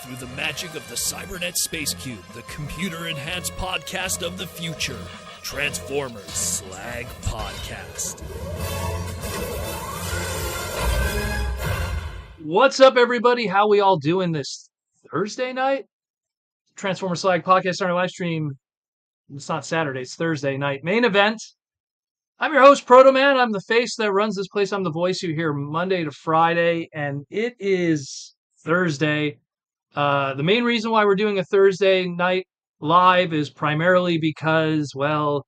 through the magic of the Cybernet Space Cube, the computer-enhanced podcast of the future. Transformers Slag Podcast. What's up, everybody? How we all doing this Thursday night? Transformers Slag Podcast starting live stream. It's not Saturday, it's Thursday night. Main event. I'm your host, Protoman. I'm the face that runs this place. I'm the voice you hear Monday to Friday, and it is Thursday. The main reason why we're doing a Thursday night live is primarily because, well,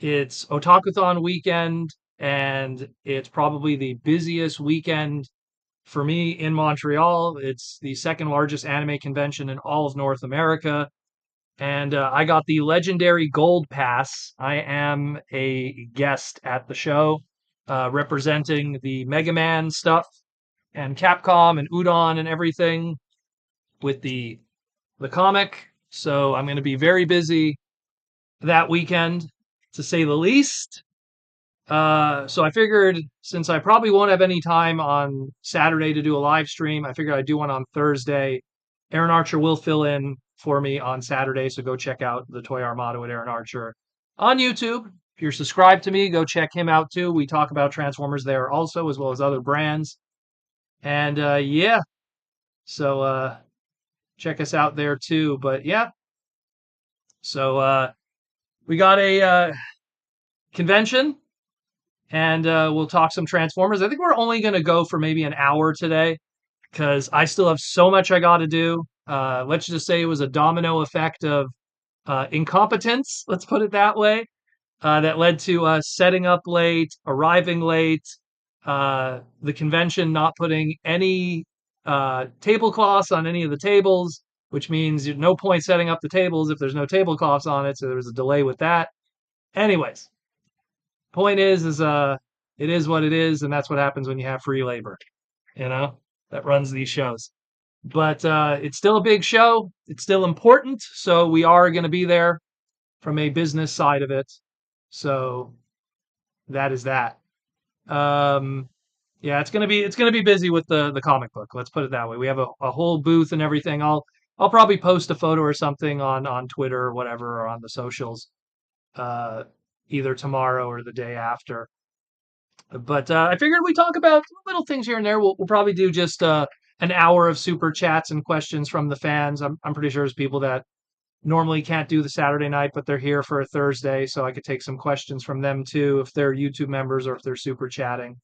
it's Otakuthon weekend, and it's probably the busiest weekend for me in Montreal. It's the second largest anime convention in all of North America. And I got the legendary Gold Pass. I am a guest at the show, representing the Mega Man stuff and Capcom and Udon and everything with the comic. So I'm going to be very busy that weekend, to say the least. So I figured, since I probably won't have any time on Saturday to do a live stream, I figured I'd do one on Thursday. Aaron Archer will fill in for me on Saturday, so go check out the Toy Armada with Aaron Archer on YouTube. If you're subscribed to me, go check him out too. We talk about Transformers there also, as well as other brands. And yeah, so check us out there too. But yeah, so we got a convention, and we'll talk some Transformers. I think we're only going to go for maybe an hour today, because I still have so much I got to do. Let's just say it was a domino effect of incompetence, let's put it that way, that led to us setting up late, arriving late, the convention not putting any tablecloths on any of the tables, which means no point setting up the tables if there's no tablecloths on it, so there was a delay with that. Anyways, point is it is what it is, and that's what happens when you have free labor, that runs these shows. But it's still a big show. It's still important. So we are going to be there from a business side of it. So that is that. Yeah, it's gonna be busy with the comic book. Let's put it that way. We have a whole booth and everything. I'll probably post a photo or something on Twitter or whatever, or on the socials, either tomorrow or the day after. But I figured we talk about little things here and there. We'll probably do just an hour of super chats and questions from the fans. I'm pretty sure there's people that normally can't do the Saturday night, but they're here for a Thursday, so I could take some questions from them too, if they're YouTube members or if they're super chatting.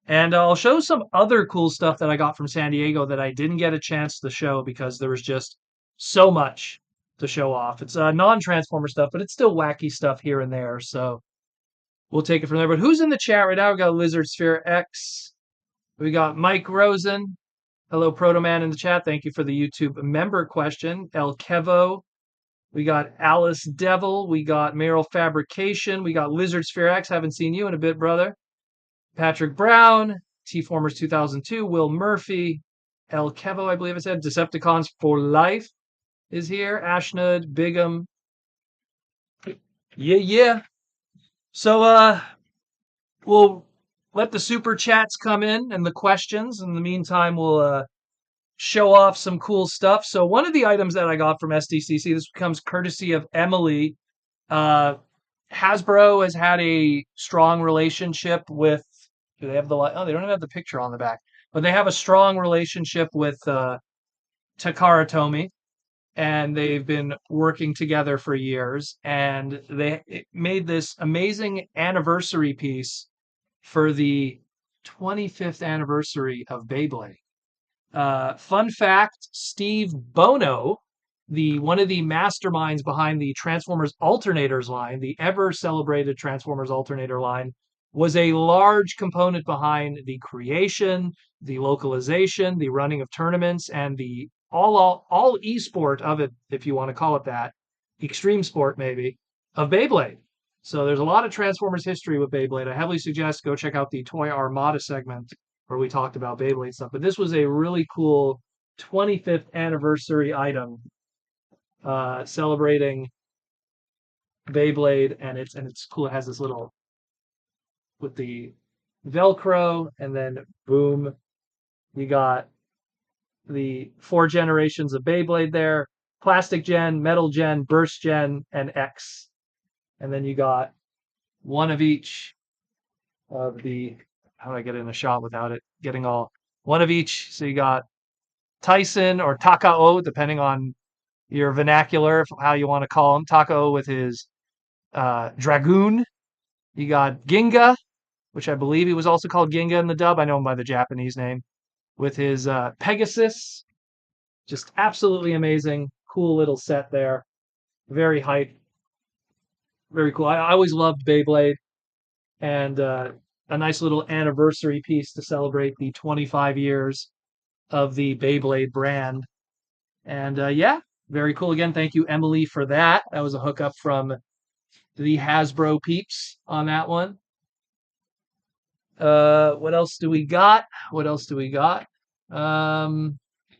And I'll show some other cool stuff that I got from San Diego that I didn't get a chance to show because there was just so much to show off. It's non-Transformer stuff, but it's still wacky stuff here and there, so we'll take it from there. But who's in the chat right now? We got Lizard Sphere X. We got Mike Rosen. Hello, Protoman in the chat. Thank you for the YouTube member question. El Kevo. We got Alice Devil. We got Meryl Fabrication. We got Lizard Sphere X. Haven't seen you in a bit, brother. Patrick Brown. T-Formers 2002. Will Murphy. El Kevo, I believe I said. Decepticons for Life is here. Ashnud. Bigham. Yeah. So, we'll let the super chats come in and the questions. In the meantime, we'll show off some cool stuff. So one of the items that I got from SDCC, this becomes courtesy of Emily. Hasbro has had a strong relationship with, do they have they don't even have the picture on the back, but they have a strong relationship with Takara Tomy, and they've been working together for years, and they made this amazing anniversary piece for the 25th anniversary of Beyblade. Fun fact, Steve Bono, one of the masterminds behind the Transformers Alternators line, the ever-celebrated Transformers Alternator line, was a large component behind the creation, the localization, the running of tournaments, and the all e-sport of it, if you want to call it that, extreme sport maybe, of Beyblade. So there's a lot of Transformers history with Beyblade. I heavily suggest go check out the Toy Armada segment where we talked about Beyblade stuff. But this was a really cool 25th anniversary item celebrating Beyblade, and it's cool. It has this little with the Velcro, and then boom, you got the 4 generations of Beyblade there: Plastic Gen, Metal Gen, Burst Gen, and X. And then you got one of each of the. How do I get in a shot without it getting all one of each? So you got Tyson or Takao, depending on your vernacular, how you want to call him. Takao with his Dragoon. You got Ginga, which I believe he was also called Ginga in the dub. I know him by the Japanese name. With his Pegasus. Just absolutely amazing. Cool little set there. Very hype. Very cool. I always loved Beyblade. And a nice little anniversary piece to celebrate the 25 years of the Beyblade brand. And yeah, very cool. Again, thank you, Emily, for that. That was a hookup from the Hasbro peeps on that one. What else do we got? What else do we got?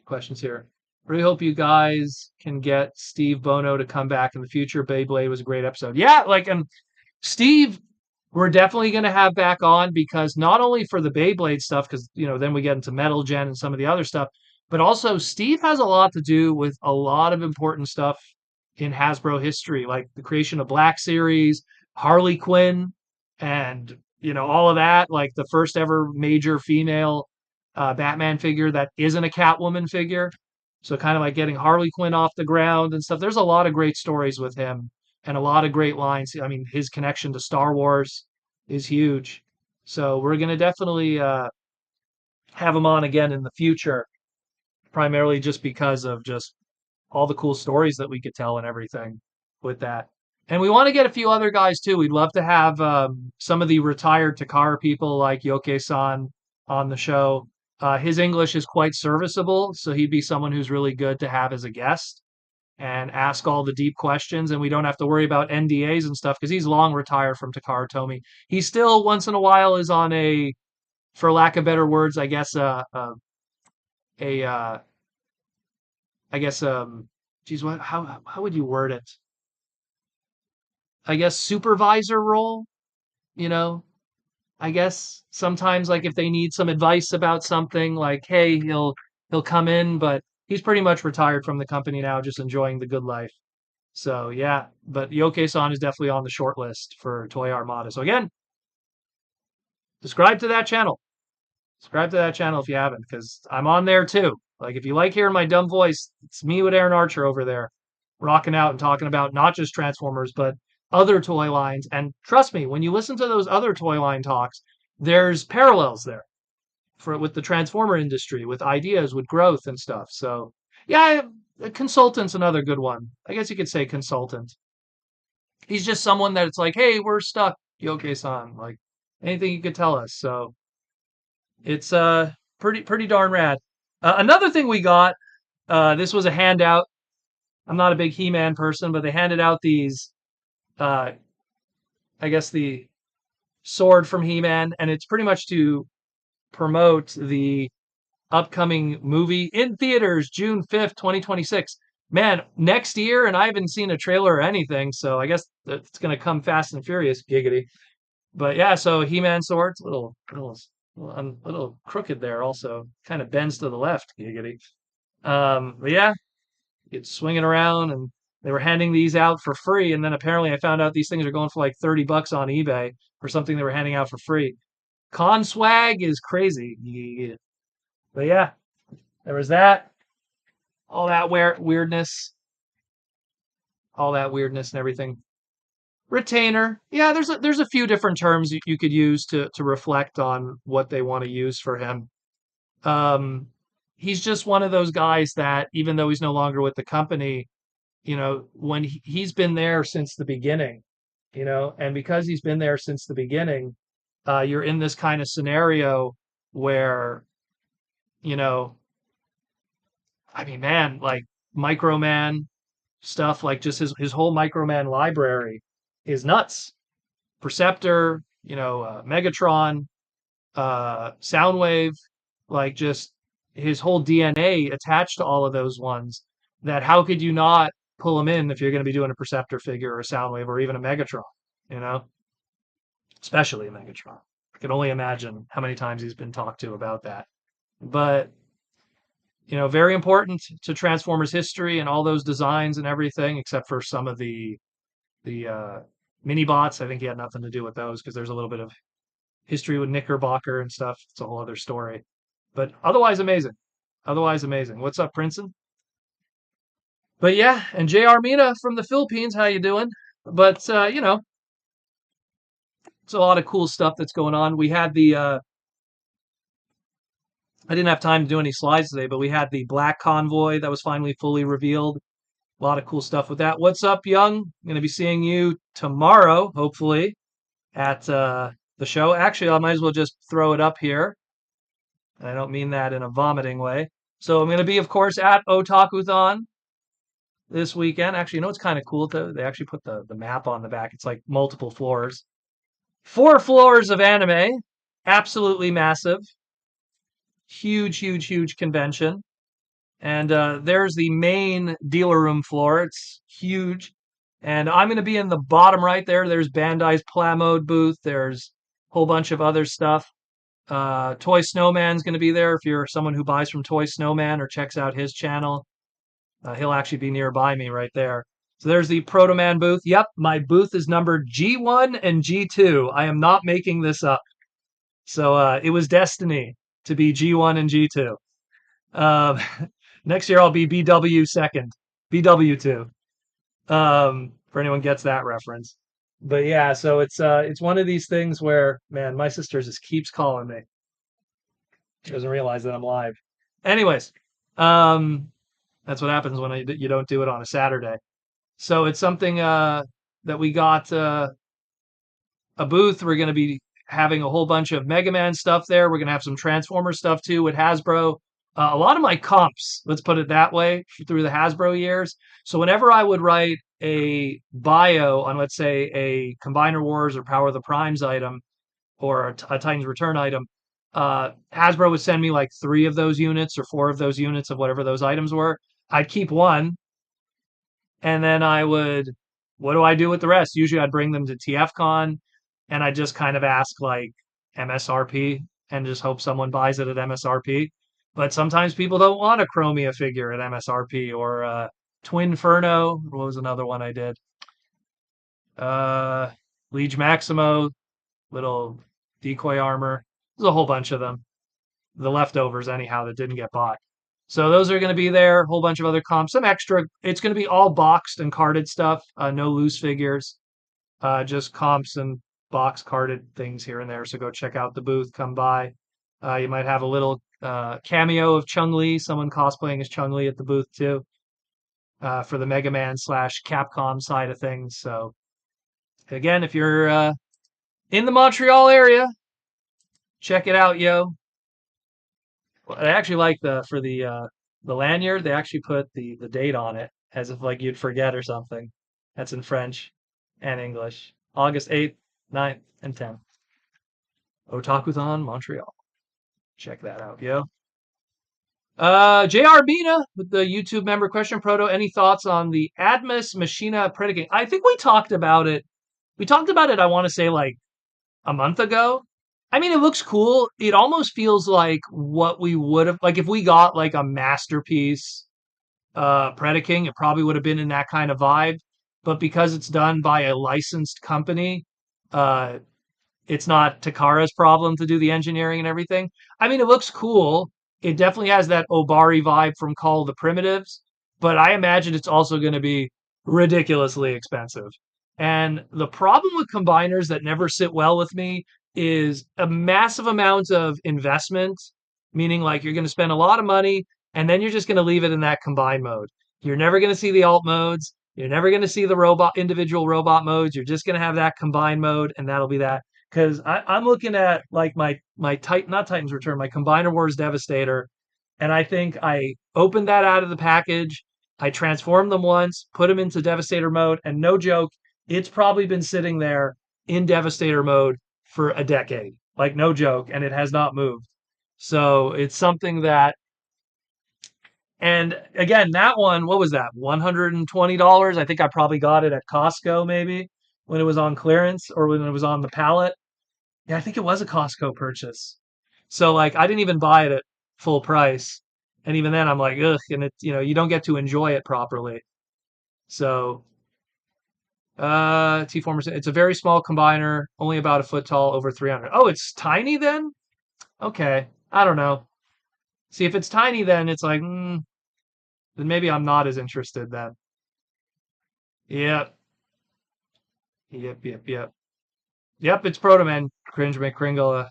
Questions here. Really hope you guys can get Steve Bono to come back in the future. Beyblade was a great episode. Yeah, like Steve, we're definitely going to have back on, because not only for the Beyblade stuff, because then we get into Metal Gen and some of the other stuff, but also Steve has a lot to do with a lot of important stuff in Hasbro history, like the creation of Black Series, Harley Quinn, and all of that, like the first ever major female Batman figure that isn't a Catwoman figure. So kind of like getting Harley Quinn off the ground and stuff. There's a lot of great stories with him and a lot of great lines. I mean, his connection to Star Wars is huge. So we're going to definitely have him on again in the future, primarily just because of just all the cool stories that we could tell and everything with that. And we want to get a few other guys too. We'd love to have some of the retired Takara people like Yoke-san on the show. His English is quite serviceable, so he'd be someone who's really good to have as a guest and ask all the deep questions. And we don't have to worry about NDAs and stuff because he's long retired from Takara Tomy. He still once in a while is on a, for lack of better words, I guess a I guess geez, what how would you word it? I guess supervisor role, you know. I guess sometimes like if they need some advice about something, like hey, he'll come in, but he's pretty much retired from the company now, just enjoying the good life. So yeah, but Yoke-san is definitely on the short list for Toy Armada. So again, subscribe to that channel. Subscribe to that channel if you haven't, because I'm on there too. Like if you like hearing my dumb voice, it's me with Aaron Archer over there, rocking out and talking about not just Transformers, but other toy lines. And trust me, when you listen to those other toy line talks, there's parallels there for with the Transformer industry, with ideas, with growth and stuff. So yeah, consultant's another good one. I guess you could say consultant. He's just someone that it's like, hey, we're stuck, Yoke-san. Like anything you could tell us. So it's pretty darn rad. Another thing we got, this was a handout. I'm not a big He-Man person, but they handed out these uh I guess the sword from He-Man, and it's pretty much to promote the upcoming movie in theaters June 5th, 2026. Man, next year, and I haven't seen a trailer or anything, so I guess it's gonna come fast and furious, giggity. But yeah, so He-Man swords, little crooked there, also kind of bends to the left, giggity. But yeah, it's swinging around, and they were handing these out for free, and then apparently I found out these things are going for like $30 on eBay for something they were handing out for free. Con swag is crazy. Yeah. But yeah, there was that, all that weirdness, all that weirdness and everything. Retainer, yeah, there's a few different terms you could use to reflect on what they want to use for him. Um, he's just one of those guys that even though he's no longer with the company, when he's been there since the beginning, and because he's been there since the beginning, you're in this kind of scenario where, you know, I mean, man, like Microman stuff, like just his whole Microman library is nuts. Perceptor, Megatron, Soundwave, like just his whole DNA attached to all of those ones. That how could you not pull him in if you're going to be doing a Perceptor figure or a Soundwave or even a Megatron, you know? Especially a Megatron. I can only imagine how many times he's been talked to about that. But very important to Transformers history and all those designs and everything, except for some of the mini bots. I think he had nothing to do with those because there's a little bit of history with Knickerbocker and stuff. It's a whole other story. But otherwise amazing. Otherwise amazing. What's up, Princeton? But yeah, and JR Mina from the Philippines, how you doing? But it's a lot of cool stuff that's going on. We had I didn't have time to do any slides today, but we had the Black Convoy that was finally fully revealed. A lot of cool stuff with that. What's up, Young? I'm going to be seeing you tomorrow, hopefully, at the show. Actually, I might as well just throw it up here. I don't mean that in a vomiting way. So I'm going to be, of course, at Otakuthon this weekend. Actually, it's kind of cool. They actually put the map on the back. It's like multiple floors. 4 floors of anime. Absolutely massive. Huge, huge, huge convention. And there's the main dealer room floor. It's huge. And I'm going to be in the bottom right there. There's Bandai's Plamode booth. There's a whole bunch of other stuff. Toy Snowman's going to be there if you're someone who buys from Toy Snowman or checks out his channel. He'll actually be nearby me right there. So there's the Protoman booth. Yep, my booth is numbered G1 and G2. I am not making this up. So it was destiny to be G1 and G2. Next year I'll be BW second, BW2. For anyone gets that reference. But yeah, so it's one of these things where, man, my sister just keeps calling me. She doesn't realize that I'm live. Anyways, that's what happens when you don't do it on a Saturday. So it's something that we got a booth. We're going to be having a whole bunch of Mega Man stuff there. We're going to have some Transformer stuff too with Hasbro. A lot of my comps, let's put it that way, through the Hasbro years. So whenever I would write a bio on, let's say, a Combiner Wars or Power of the Primes item or a Titan's Return item, Hasbro would send me like 3 of those units or 4 of those units of whatever those items were. I'd keep one, and then what do I do with the rest? Usually I'd bring them to TFCon, and I just kind of ask like MSRP and just hope someone buys it at MSRP. But sometimes people don't want a Chromia figure at MSRP or Twin Inferno. What was another one I did? Liege Maximo, little decoy armor. There's a whole bunch of them. The leftovers, anyhow, that didn't get bought. So those are going to be there. A whole bunch of other comps, some extra. It's going to be all boxed and carded stuff. No loose figures. Just comps and box carded things here and there. So go check out the booth. Come by. You might have a little cameo of Chun-Li, someone cosplaying as Chun-Li at the booth too, for the Mega Man / Capcom side of things. So again, if you're in the Montreal area, check it out, yo. I actually like for the lanyard. They actually put the date on it as if like you'd forget or something. That's in French and English. August 8th, 9th, and 10th. Otakuthon, Montreal. Check that out, yo. JR Bina with the YouTube member question. Proto, any thoughts on the Admus Machina predicate? I think we talked about it. We talked about it, I want to say, like a month ago. I mean, it looks cool. It almost feels like what we would have, like if we got like a masterpiece Predaking, it probably would have been in that kind of vibe. But because it's done by a licensed company, uh, it's not Takara's problem to do the engineering and everything. I mean, it looks cool. It definitely has that Obari vibe from Call of the Primitives, but I imagine it's also going to be ridiculously expensive. And the problem with combiners that never sit well with me is a massive amount of investment, meaning like you're going to spend a lot of money and then you're just going to leave it in that combine mode. You're never going to see the alt modes. You're never going to see the individual robot modes. You're just going to have that combine mode, and that'll be that. Because I'm looking at like my Titan, not Titan's Return, my Combiner Wars Devastator, and I think I opened that out of the package. I transformed them once, put them into Devastator mode, and no joke, it's probably been sitting there in Devastator mode for a decade. Like no joke, and it has not moved. So it's something that, and again, that one, what was that? $120. I think I probably got it at Costco maybe when it was on clearance or when it was on the pallet. Yeah, I think it was a Costco purchase. So like I didn't even buy it at full price. And even then, I'm like, ugh, and you don't get to enjoy it properly. So, T-Former, it's a very small combiner, only about a foot tall, over 300. Oh, it's tiny then? Okay. I don't know. See, if it's tiny, then it's like, then maybe I'm not as interested then. Yep. Yep, yep, yep. Yep, it's Protoman, Cringe McCringle.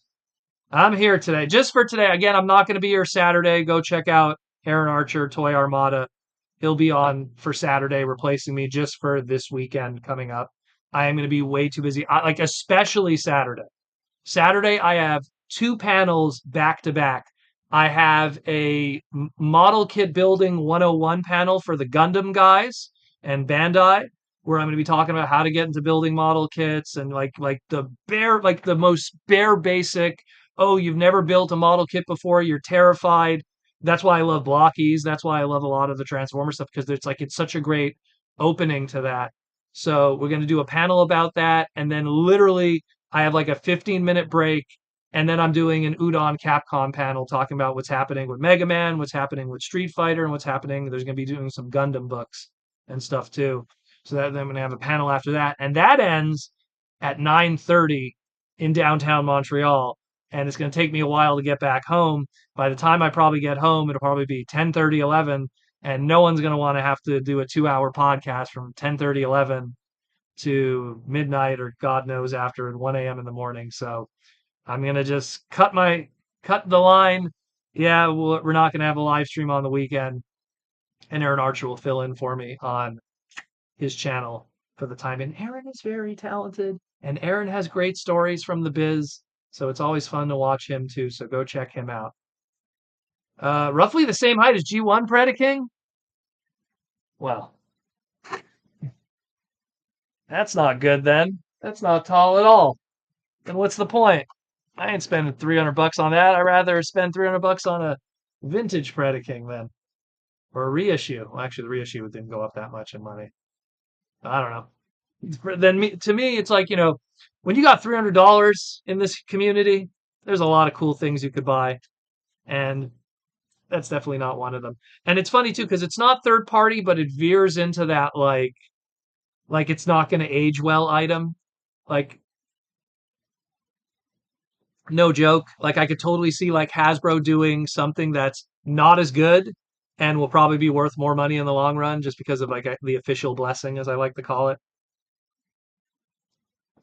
I'm here today. Just for today. Again, I'm not going to be here Saturday. Go check out Aaron Archer, Toy Armada. He'll be on for Saturday, replacing me just for this weekend coming up. I am going to be way too busy. Like, especially Saturday. Saturday, I have two panels back to back. I have a model kit building 101 panel for the Gundam guys and Bandai, where I'm going to be talking about how to get into building model kits and like the most bare basic. Oh, you've never built a model kit before, you're terrified. That's why I love Blockies. That's why I love a lot of the Transformer stuff, because it's such a great opening to that. So we're going to do a panel about that, and then literally I have like a 15-minute break, and then I'm doing an Udon Capcom panel talking about what's happening with Mega Man, what's happening with Street Fighter, and what's happening. There's going to be doing some Gundam books and stuff too. So that then I'm going to have a panel after that, and that ends at 9:30 in downtown Montreal. And it's going to take me a while to get back home. By the time I probably get home, it'll probably be 10:30, 11, and no one's going to want to have to do a 2-hour podcast from 10:30, 11 to midnight or God knows after at 1 a.m. in the morning. So I'm gonna just cut the line. Yeah, we're not gonna have a live stream on the weekend, and Aaron Archer will fill in for me on his channel for the time. And Aaron is very talented, and Aaron has great stories from the biz, so it's always fun to watch him too. So go check him out. Roughly the same height as G1 Predaking. Well, that's not good then. That's not tall at all. Then what's the point? I ain't spending $300 on that. I'd rather spend $300 on a vintage Predaking then, or a reissue. Well, actually, the reissue didn't go up that much in money. I don't know. To me, it's like when you got $300 in this community, there's a lot of cool things you could buy, and that's definitely not one of them. And it's funny too because it's not third party, but it veers into that like it's not going to age well item. Like no joke. Like I could totally see like Hasbro doing something that's not as good and will probably be worth more money in the long run just because of like the official blessing, as I like to call it.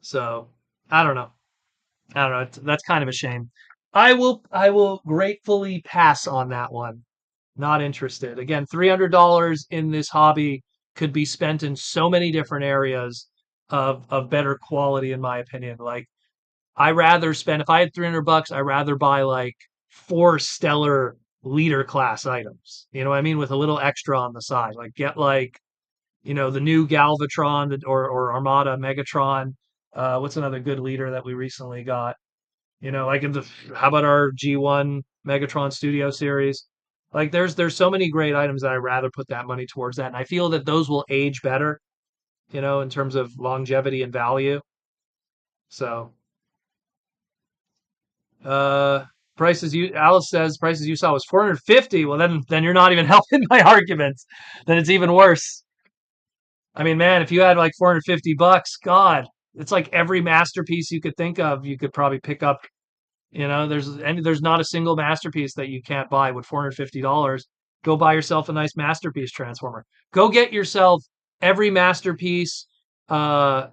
So I don't know. I don't know. That's kind of a shame. I will gratefully pass on that one. Not interested. Again, $300 in this hobby could be spent in so many different areas of better quality, in my opinion. Like I rather spend if I had $300, I rather buy like four stellar leader class items. You know what I mean? With a little extra on the side. Like get like, the new Galvatron or Armada Megatron. What's another good leader that we recently got? Like how about our G1 Megatron Studio series? Like there's so many great items that I'd rather put that money towards that. And I feel that those will age better, in terms of longevity and value. So Uh, Alice says prices you saw was 450. Well, then you're not even helping my arguments. Then it's even worse. I mean, man, if you had like $450, God, it's like every masterpiece you could think of, you could probably pick up. There's not a single masterpiece that you can't buy with $450. Go buy yourself a nice masterpiece transformer. Go get yourself every masterpiece uh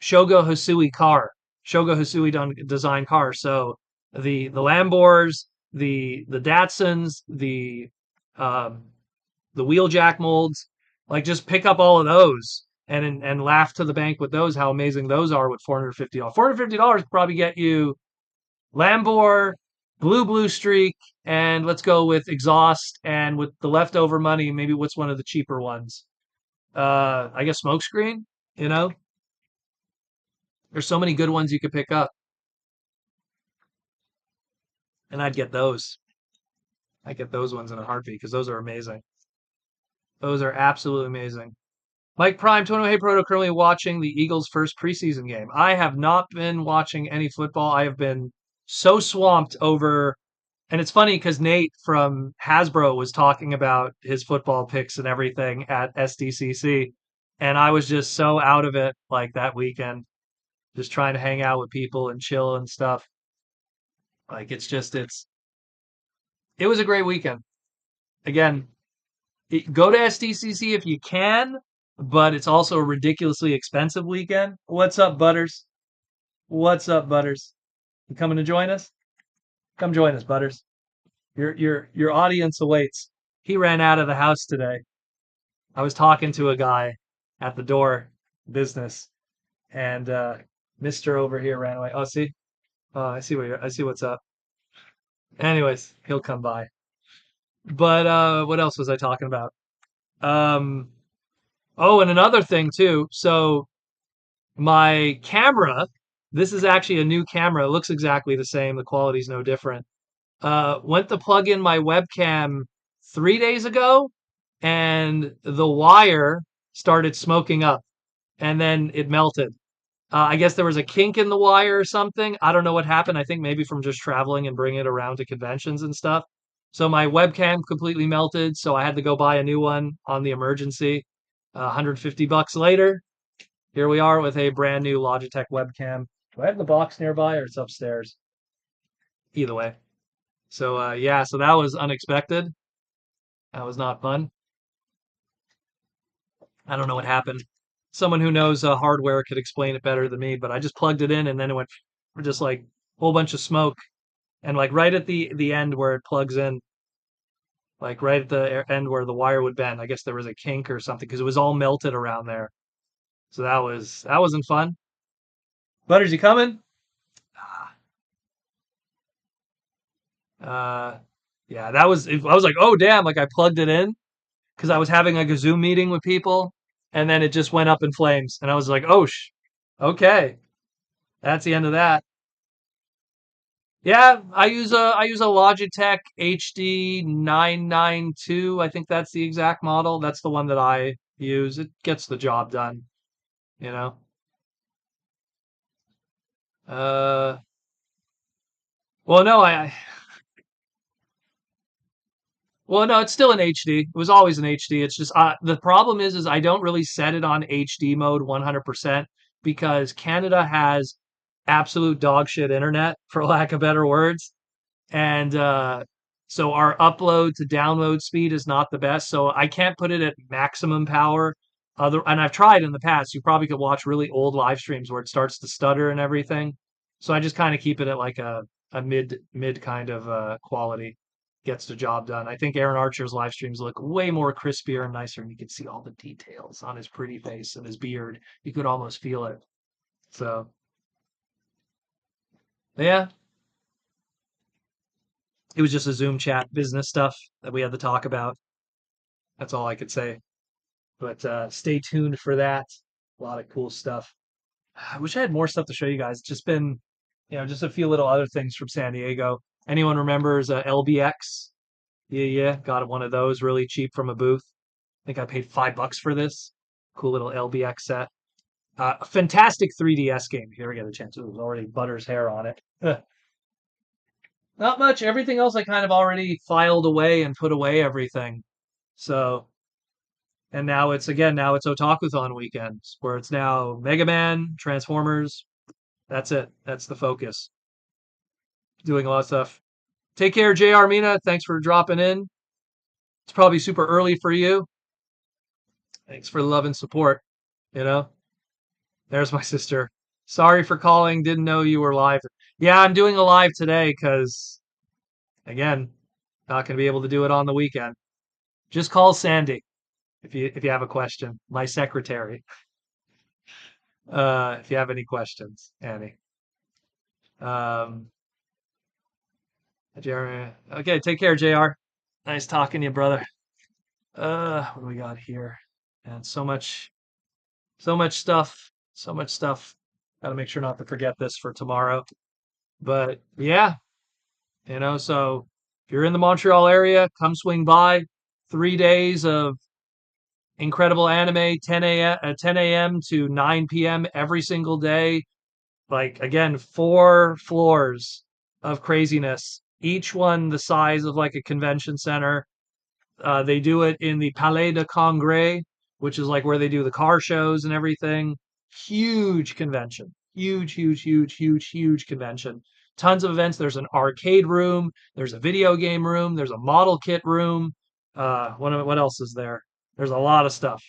Shogo Hisui car. Shogo Hisui design car. So the Lambors, the Datsuns, um, the Wheeljack molds, like just pick up all of those and laugh to the bank with those how amazing those are with $450. $450 probably get you Lambor, Blue Streak, and let's go with exhaust, and with the leftover money, maybe what's one of the cheaper ones? I guess Smokescreen, you know? There's so many good ones you could pick up, and I'd get those. I'd get those ones in a heartbeat because those are amazing. Those are absolutely amazing. Mike Prime, Tono Hey Proto, currently watching the Eagles' first preseason game. I have not been watching any football. I have been so swamped over And it's funny because Nate from Hasbro was talking about his football picks and everything at SDCC, and I was just so out of it like that weekend, just trying to hang out with people and chill and stuff. Like it was a great weekend. Again, go to SDCC if you can, but it's also a ridiculously expensive weekend. What's up, Butters? What's up, Butters? You coming to join us? Come join us, Butters. Your audience awaits. He ran out of the house today. I was talking to a guy at the door business, and Mister over here ran away. Oh, see, I see what's up. Anyways, he'll come by. But what else was I talking about? Um, oh, and another thing too. So my camera, this is actually a new camera. It looks exactly the same. The quality's no different. Went to plug in my webcam 3 days ago, and the wire started smoking up, and then it melted. I guess there was a kink in the wire or something. I don't know what happened. I think maybe from just traveling and bringing it around to conventions and stuff. So my webcam completely melted. So I had to go buy a new one on the emergency. $150 later, here we are with a brand new Logitech webcam. Do I have the box nearby or it's upstairs? Either way. So yeah, so that was unexpected. That was not fun. I don't know what happened. Someone who knows hardware could explain it better than me, but I just plugged it in and then it went just like a whole bunch of smoke. And like right at the end where it plugs in, like right at the end where the wire would bend, I guess there was a kink or something because it was all melted around there. So that wasn't fun. Butters, you coming? Uh, yeah, I was like, oh damn, like I plugged it in because I was having like a Zoom meeting with people, and then it just went up in flames, and I was like, oh okay, that's the end of that. Yeah, I use a Logitech HD 992. I think that's the exact model. That's the one that I use. It gets the job done, you know. Uh, well, no, well, no, it's still in HD. It was always in HD. It's just the problem is I don't really set it on HD mode 100% because Canada has absolute dog shit internet, for lack of better words. And so our upload to download speed is not the best. So I can't put it at maximum power. And I've tried in the past. You probably could watch really old live streams where it starts to stutter and everything. So I just kind of keep it at like a mid kind of quality. Gets the job done. I think Aaron Archer's live streams look way more crispier and nicer, and you can see all the details on his pretty face and his beard. You could almost feel it. So yeah, it was just a Zoom chat, business stuff that we had to talk about. That's all I could say. But stay tuned for that. A lot of cool stuff. I wish I had more stuff to show you guys. It's just been, just a few little other things from San Diego. Anyone remembers LBX? Yeah, yeah. Got one of those really cheap from a booth. I think I paid $5 for this. Cool little LBX set. A fantastic 3DS game. If you ever get a chance. Ooh, there's already Butter's hair on it. Not much. Everything else I kind of already filed away and put away everything. So, and now it's Otakuthon weekends where it's now Mega Man, Transformers. That's it. That's the focus. Doing a lot of stuff. Take care, JR Mina. Thanks for dropping in. It's probably super early for you. Thanks for the love and support. You know, there's my sister. Sorry for calling. Didn't know you were live. Yeah, I'm doing a live today because, again, not going to be able to do it on the weekend. Just call Sandy if you have a question. My secretary. If you have any questions, Annie. Um, Jeremy. Okay, take care, JR. Nice talking to you, brother. What do we got here? And so much stuff, so much stuff. Got to make sure not to forget this for tomorrow. But yeah, so if you're in the Montreal area, come swing by. 3 days of incredible anime, 10 a.m. to 9 p.m. every single day. Like again, 4 floors of craziness. each one the size of like a convention center. They do it in the Palais de Congrès, which is like where they do the car shows and everything. Huge convention. Huge, huge, huge, huge, huge convention. Tons of events. There's an arcade room. There's a video game room. There's a model kit room. What else is there? There's a lot of stuff.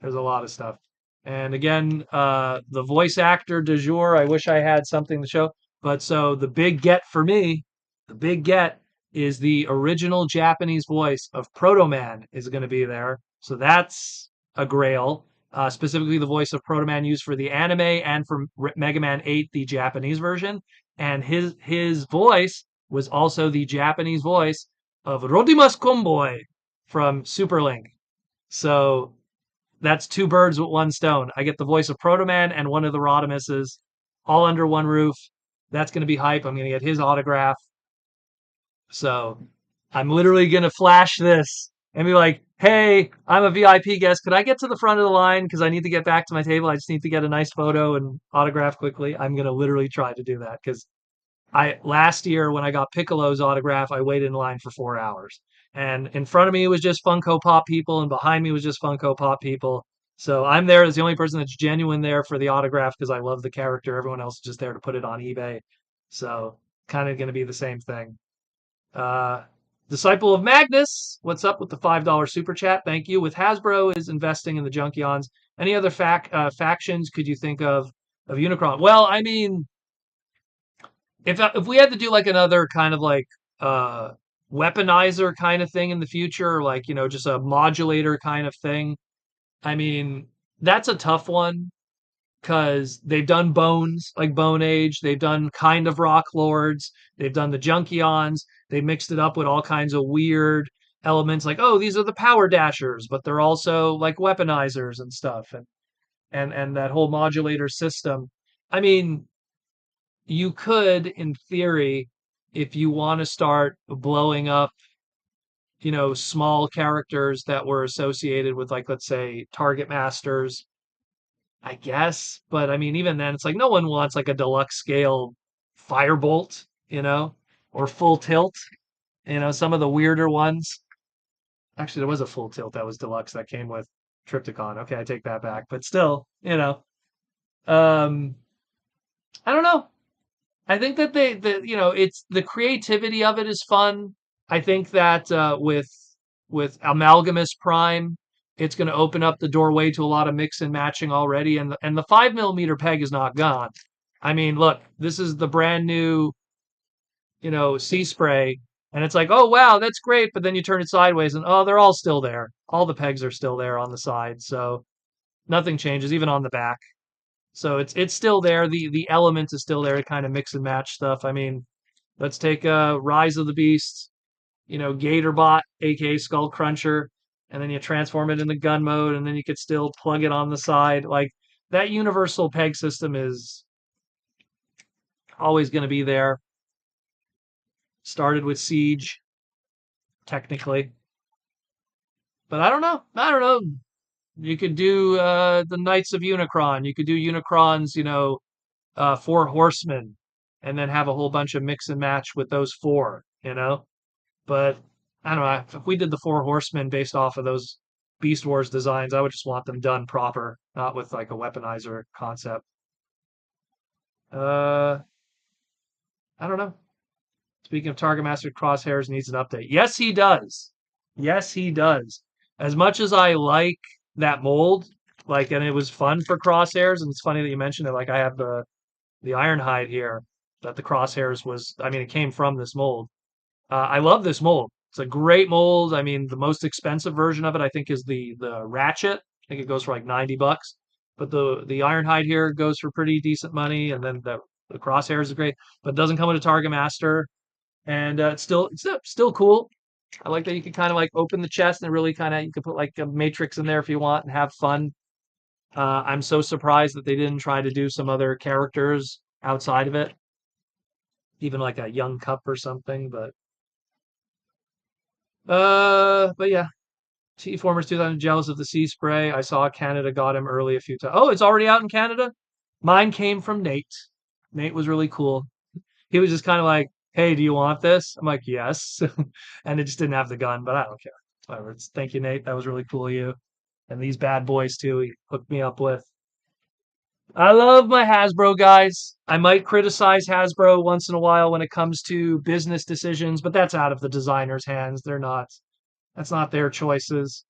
There's a lot of stuff. And again, the voice actor du jour, I wish I had something to show. But so the big get for me, the big get is the original Japanese voice of Protoman is going to be there. So that's a grail. Specifically, the voice of Protoman used for the anime and for Mega Man 8, the Japanese version. And his voice was also the Japanese voice of Rodimus Comboy from Super Link. So that's two birds with one stone. I get the voice of Protoman and one of the Rodimuses all under one roof. That's going to be hype. I'm going to get his autograph. So I'm literally going to flash this and be like, hey, I'm a VIP guest. Could I get to the front of the line? Because I need to get back to my table. I just need to get a nice photo and autograph quickly. I'm going to literally try to do that because last year when I got Piccolo's autograph, I waited in line for 4 hours. And in front of me was just Funko Pop people, and behind me was just Funko Pop people. So I'm there as the only person that's genuine there for the autograph because I love the character. Everyone else is just there to put it on eBay. So kind of going to be the same thing. Disciple of Magnus, what's up with the $5 super chat? Thank you. With Hasbro is investing in the Junkions. Any other factions could you think of Unicron? Well, I mean, if we had to do like another kind of like weaponizer kind of thing in the future, like just a modulator kind of thing, I mean that's a tough one because they've done Bones, like Bone Age, they've done kind of Rock Lords, they've done the Junkions, they mixed it up with all kinds of weird elements, like oh these are the Power Dashers, but they're also like weaponizers and stuff, and that whole modulator system. I mean, you could, in theory, if you want to start blowing up, small characters that were associated with, like, let's say, Target Masters, I guess. But I mean, even then, it's like no one wants like a deluxe scale Firebolt, or Full Tilt, some of the weirder ones. Actually, there was a Full Tilt that was deluxe that came with Triptychon. Okay, I take that back. But still, um, I don't know. I think that it's the creativity of it is fun. I think that with Amalgamus Prime, it's going to open up the doorway to a lot of mix and matching already, and the 5mm peg is not gone. I mean, look, this is the brand new, Sea Spray, and it's like, oh wow, that's great, but then you turn it sideways, and oh, they're all still there. All the pegs are still there on the side, so nothing changes, even on the back. So it's still there. The element is still there to kind of mix and match stuff. I mean, let's take Rise of the Beast, Gatorbot, aka Skull Cruncher, and then you transform it into gun mode, and then you could still plug it on the side. Like that universal peg system is always going to be there. Started with Siege, technically, but I don't know. I don't know. You could do the Knights of Unicron. You could do Unicron's, 4 horsemen, and then have a whole bunch of mix and match with those 4. But I don't know. If we did the 4 horsemen based off of those Beast Wars designs, I would just want them done proper, not with like a weaponizer concept. I don't know. Speaking of Target Master, Crosshairs needs an update. Yes, he does. Yes, he does. As much as I like that mold, like, and it was fun for Crosshairs, and it's funny that you mentioned it. Like, I have the Ironhide here that the Crosshairs was. I mean, it came from this mold. I love this mold. It's a great mold. I mean, the most expensive version of it, I think, is the Ratchet. I think it goes for like $90. But the Ironhide here goes for pretty decent money, and then the Crosshairs is great, but it doesn't come with a Target Master, and it's still cool. I like that you can kind of like open the chest and really kind of you can put like a matrix in there if you want and have fun. I'm so surprised that they didn't try to do some other characters outside of it, even like a young cup or something. But yeah, T-Formers 2000 jealous of the Sea Spray. I saw Canada got him early a few times. Oh, it's already out in Canada. Mine came from Nate. Nate was really cool. He was just kind of like, hey, do you want this? I'm like, yes. And it just didn't have the gun, but I don't care. Whatever. Thank you, Nate. That was really cool of you. And these bad boys too, he hooked me up with. I love my Hasbro guys. I might criticize Hasbro once in a while when it comes to business decisions, but that's out of the designer's hands. That's not their choices,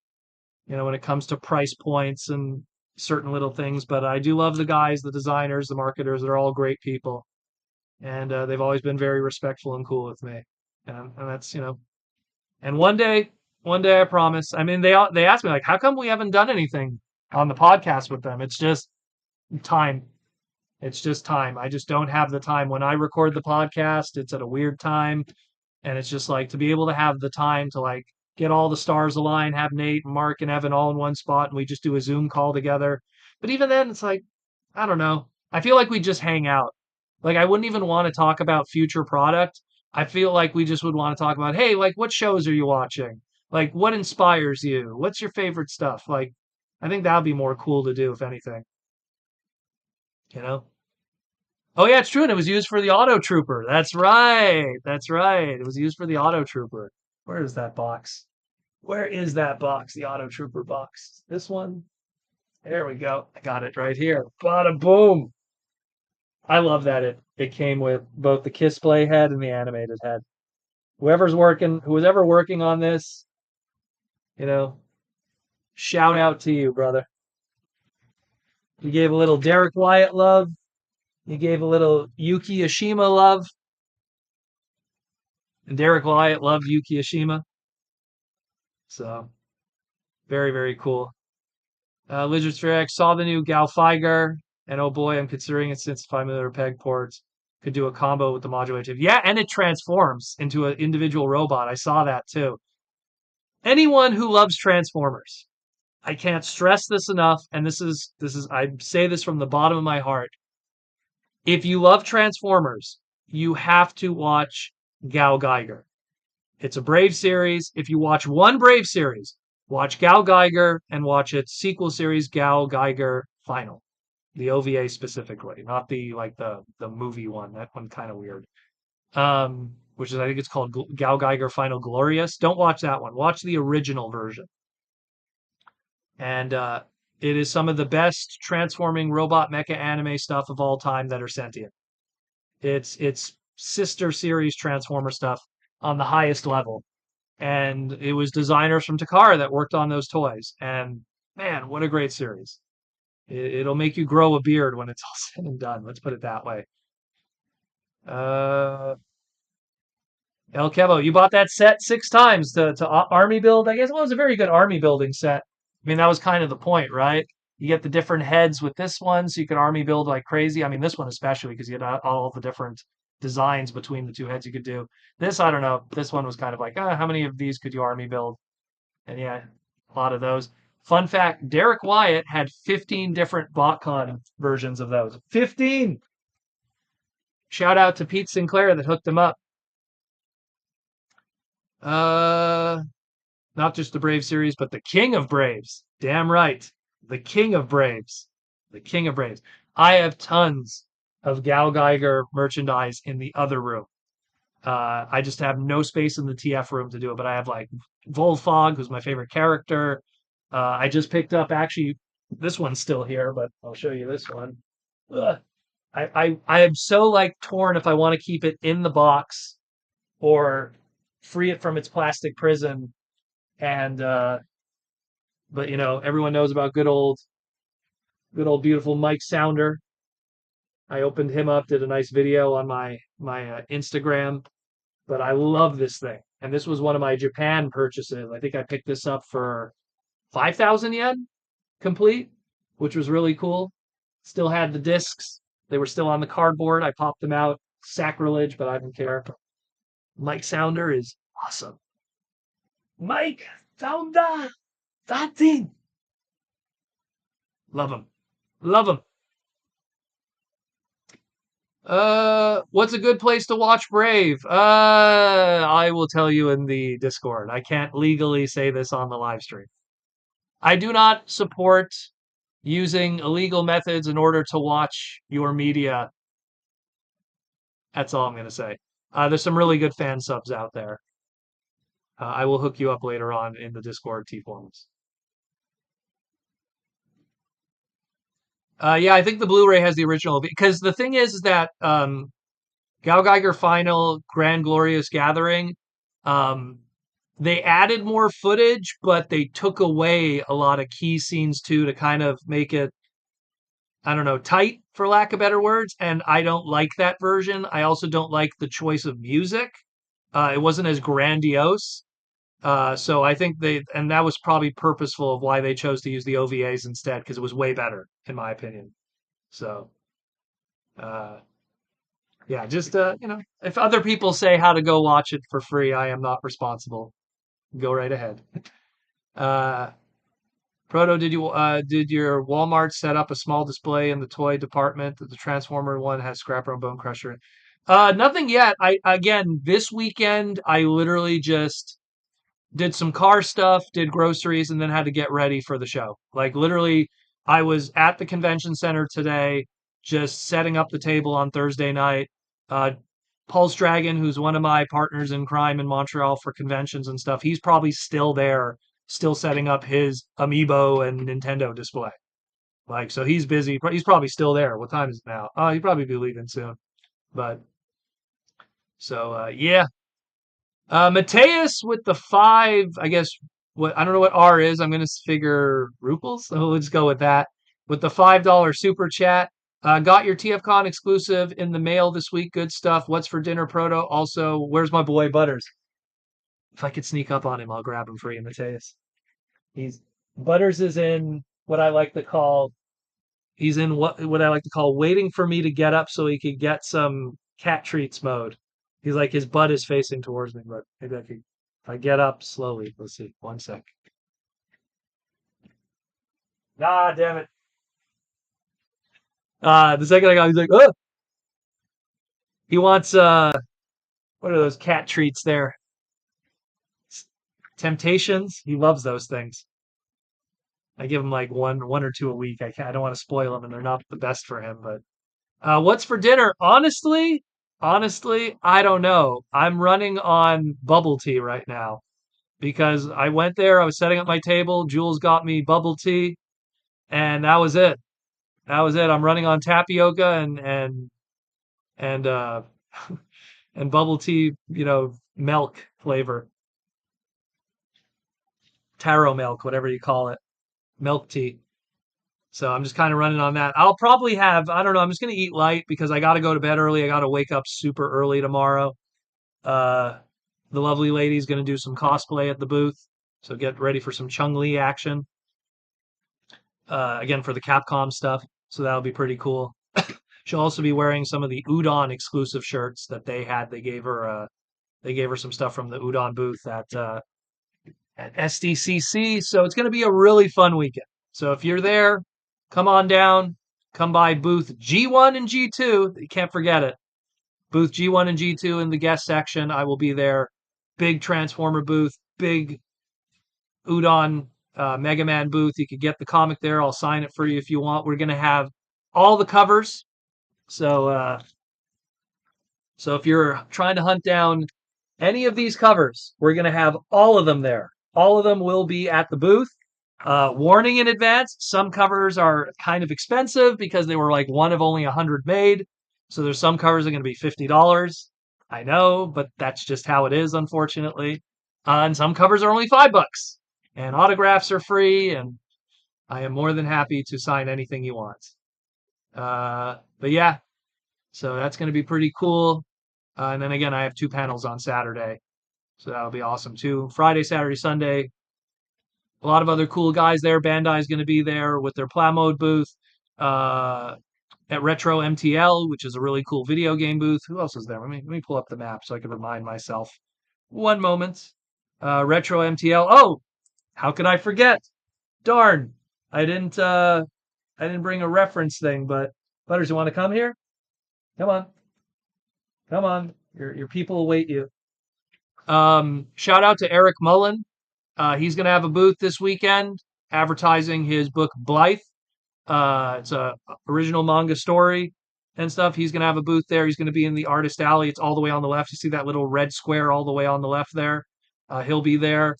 when it comes to price points and certain little things. But I do love the guys, the designers, the marketers. They're all great people. And they've always been very respectful and cool with me. And that's, and one day I promise. I mean, they asked me like, how come we haven't done anything on the podcast with them? It's just time. It's just time. I just don't have the time. When I record the podcast, it's at a weird time. And it's just like to be able to have the time to like get all the stars aligned, have Nate, Mark, and Evan all in one spot, and we just do a Zoom call together. But even then, it's like, I don't know. I feel like we just hang out. Like I wouldn't even want to talk about future product. I feel like we just would want to talk about, hey, like what shows are you watching? Like what inspires you? What's your favorite stuff? Like I think that would be more cool to do, if anything, you know? Oh yeah, it's true, and it was used for the Auto Trooper. That's right. That's right. It was used for the Auto Trooper. Where is that box? Where is that box? The Auto Trooper box. This one? There we go. I got it right here. Bada boom. I love that it came with both the Kiss Play head and the animated head. Who's ever working on this, you know, shout out to you, brother. You gave a little Derek Wyatt love. You gave a little Yuki Ashima love. And Derek Wyatt loved Yuki Ashima. So very, very cool. Lizard Sphere saw the new Gal Figer, and oh boy, I'm considering it since 5mm peg ports could do a combo with the modulative. Yeah, and it transforms into an individual robot. I saw that too. Anyone who loves Transformers, I can't stress this enough, and this is I say this from the bottom of my heart. If you love Transformers, you have to watch Gal Geiger. It's a Brave series. If you watch one Brave series, watch Gal Geiger and watch its sequel series, Gal Geiger Final. The OVA specifically, not the movie one. That one kind of weird. Which is I think it's called Gal Geiger Final Glorious. Don't watch that one. Watch the original version. And it is some of the best transforming robot mecha anime stuff of all time that are sentient. It's sister series Transformer stuff on the highest level. And it was designers from Takara that worked on those toys. And man, what a great series. It'll make you grow a beard when it's all said and done. Let's put it that way. El Kevo, you bought that set 6 times to army build, I guess. Well, it was a very good army building set. I mean, that was kind of the point, right? You get the different heads with this one, so you can army build like crazy. I mean, this one especially, because you had all the different designs between the two heads you could do. This, I don't know. This one was kind of like, how many of these could you army build? And yeah, a lot of those. Fun fact, Derek Wyatt had 15 different BotCon versions of those. 15! Shout out to Pete Sinclair that hooked him up. Not just the Brave series, but the King of Braves. Damn right. The King of Braves. The King of Braves. I have tons of Gal Geiger merchandise in the other room. I just have no space in the TF room to do it, but I have like Volfog, who's my favorite character. I just picked up actually this one's still here, but I'll show you this one. Ugh. I am so like torn if I want to keep it in the box or free it from its plastic prison. And but everyone knows about good old beautiful Mike Sounder. I opened him up, did a nice video on my Instagram. But I love this thing, and this was one of my Japan purchases. I think I picked this up for 5,000 yen complete, which was really cool. Still had the discs; they were still on the cardboard. I popped them out. Sacrilege, but I don't care. Mike Sounder is awesome. Mike Sounder, that thing. Love him. Love him. What's a good place to watch Brave? I will tell you in the Discord. I can't legally say this on the live stream. I do not support using illegal methods in order to watch your media. That's all I'm going to say. There's some really good fan subs out there. I will hook you up later on in the Discord T forums. Yeah, I think the Blu-ray has the original because the thing is that Gal Geiger Final Grand Glorious Gathering, um, they added more footage, but they took away a lot of key scenes too to kind of make it, I don't know, tight for lack of better words. And I don't like that version. I also don't like the choice of music. It wasn't as grandiose. So I think and that was probably purposeful of why they chose to use the OVAs instead, because it was way better, in my opinion. So, uh, yeah, just, if other people say how to go watch it for free, I am not responsible. Go right ahead. Uh, Proto, did your Walmart set up a small display in the toy department that the Transformer one has Scrapper and Bone Crusher? Nothing yet. Again, this weekend I literally just did some car stuff, did groceries, and then had to get ready for the show. Like literally, I was at the convention center today, just setting up the table on Thursday night. Uh, Pulse Dragon, who's one of my partners in crime in Montreal for conventions and stuff, he's probably still there, still setting up his Amiibo and Nintendo display. Like, so he's busy. He's probably still there. What time is it now? Oh, he'll probably be leaving soon. But so yeah, Mateus with the 5, I guess what I don't know what R is. I'm gonna figure ruples. So let's go with that. With the $5 super chat. Got your TFCon exclusive in the mail this week. Good stuff. What's for dinner, Proto? Also, where's my boy Butters? If I could sneak up on him, I'll grab him for you, Mateus. He's Butters is in what I like to call he's in what I like to call waiting for me to get up so he could get some cat treats mode. He's like his butt is facing towards me, but maybe I could if I get up slowly. Let's see. One sec. Ah, damn it. The second I got, he's like, oh, he wants what are those cat treats there? Temptations. He loves those things. I give him like one or two a week. I don't want to spoil them, and they're not the best for him. But what's for dinner? Honestly, I don't know. I'm running on bubble tea right now because I went there. I was setting up my table. Jules got me bubble tea, and that was it. That was it. I'm running on tapioca and and bubble tea. Milk flavor, taro milk, whatever you call it, milk tea. So I'm just kind of running on that. I'll probably have, I don't know, I'm just going to eat light because I got to go to bed early. I got to wake up super early tomorrow. Uh, the lovely lady's going to do some cosplay at the booth. So get ready for some Chung Li action. Again, for the Capcom stuff. So that'll be pretty cool. She'll also be wearing some of the Udon exclusive shirts that they had. They gave her some stuff from the Udon booth at SDCC. So it's going to be a really fun weekend. So if you're there, come on down. Come by booth G1 and G2. You can't forget it. Booth G1 and G2 in the guest section. I will be there. Big Transformer booth. Big Udon Mega Man booth. You could get the comic there. I'll sign it for you if you want. We're going to have all the covers. So if you're trying to hunt down any of these covers, we're going to have all of them there. All of them will be at the booth. Warning in advance, some covers are kind of expensive because they were like one of only 100 made. So there's some covers that are going to be $50. I know, but that's just how it is, unfortunately. And some covers are only $5. And autographs are free, and I am more than happy to sign anything you want. But yeah, so that's going to be pretty cool. And then again, I have 2 panels on Saturday. So that'll be awesome too. Friday, Saturday, Sunday. A lot of other cool guys there. Bandai is going to be there with their Plow Mode booth. At Retro MTL, which is a really cool video game booth. Who else is there? Let me pull up the map so I can remind myself. One moment. Retro MTL. Oh, how could I forget? Darn. I didn't bring a reference thing, but Butters, you want to come here? Come on. Come on. Your people await you. Shout out to Eric Mullen. He's going to have a booth this weekend advertising his book Blythe. It's a original manga story. and stuff. He's going to have a booth there. He's going to be in the artist alley. It's all the way on the left. You see that little red square all the way on the left there? He'll be there.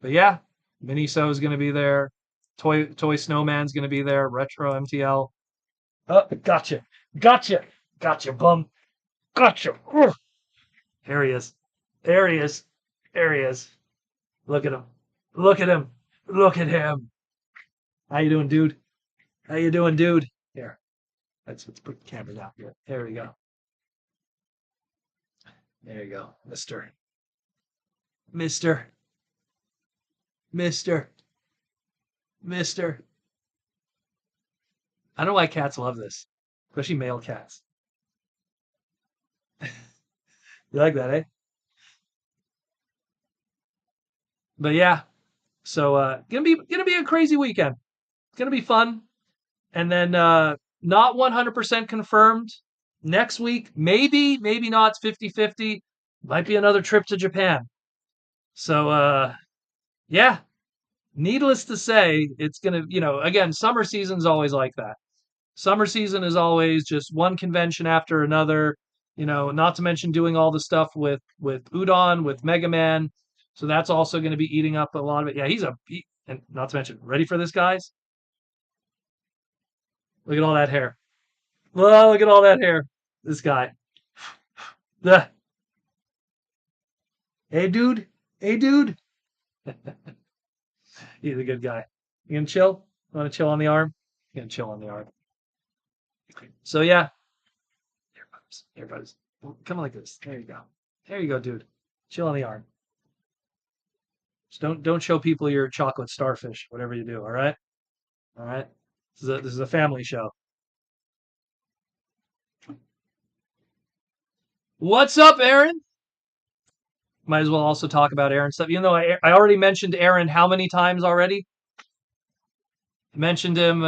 But yeah, Miniso is going to be there. Toy Snowman's going to be there. Retro MTL. Oh, gotcha, bum. Gotcha. Ugh. There he is. There he is. There he is. Look at him. Look at him. Look at him. How you doing, dude? How you doing, dude? Here. Let's put the camera down here. There we go. There you go. Mister. I don't know why cats love this, especially male cats. You like that, eh? But yeah, so gonna be a crazy weekend. It's gonna be fun, and then not 100% confirmed next week. Maybe not. It's 50-50. Might be another trip to Japan. So yeah. Needless to say, it's gonna again, summer season's always like that. Summer season is always just one convention after another. Not to mention doing all the stuff with Udon, with Mega Man. So that's also going to be eating up a lot of it. Yeah, and not to mention, ready for this, guys? Look at all that hair. Well, look at all that hair. This guy. The Hey, dude. Hey, dude. He's a good guy. You gonna chill? You want to chill on the arm? You gonna chill on the arm. So yeah. Here, buddies. Come like this. There you go. There you go, dude. Chill on the arm. Just don't show people your chocolate starfish, whatever you do, all right? All right? This is a family show. What's up, Aaron? Might as well also talk about Aaron stuff. Even though I already mentioned Aaron how many times already? Mentioned him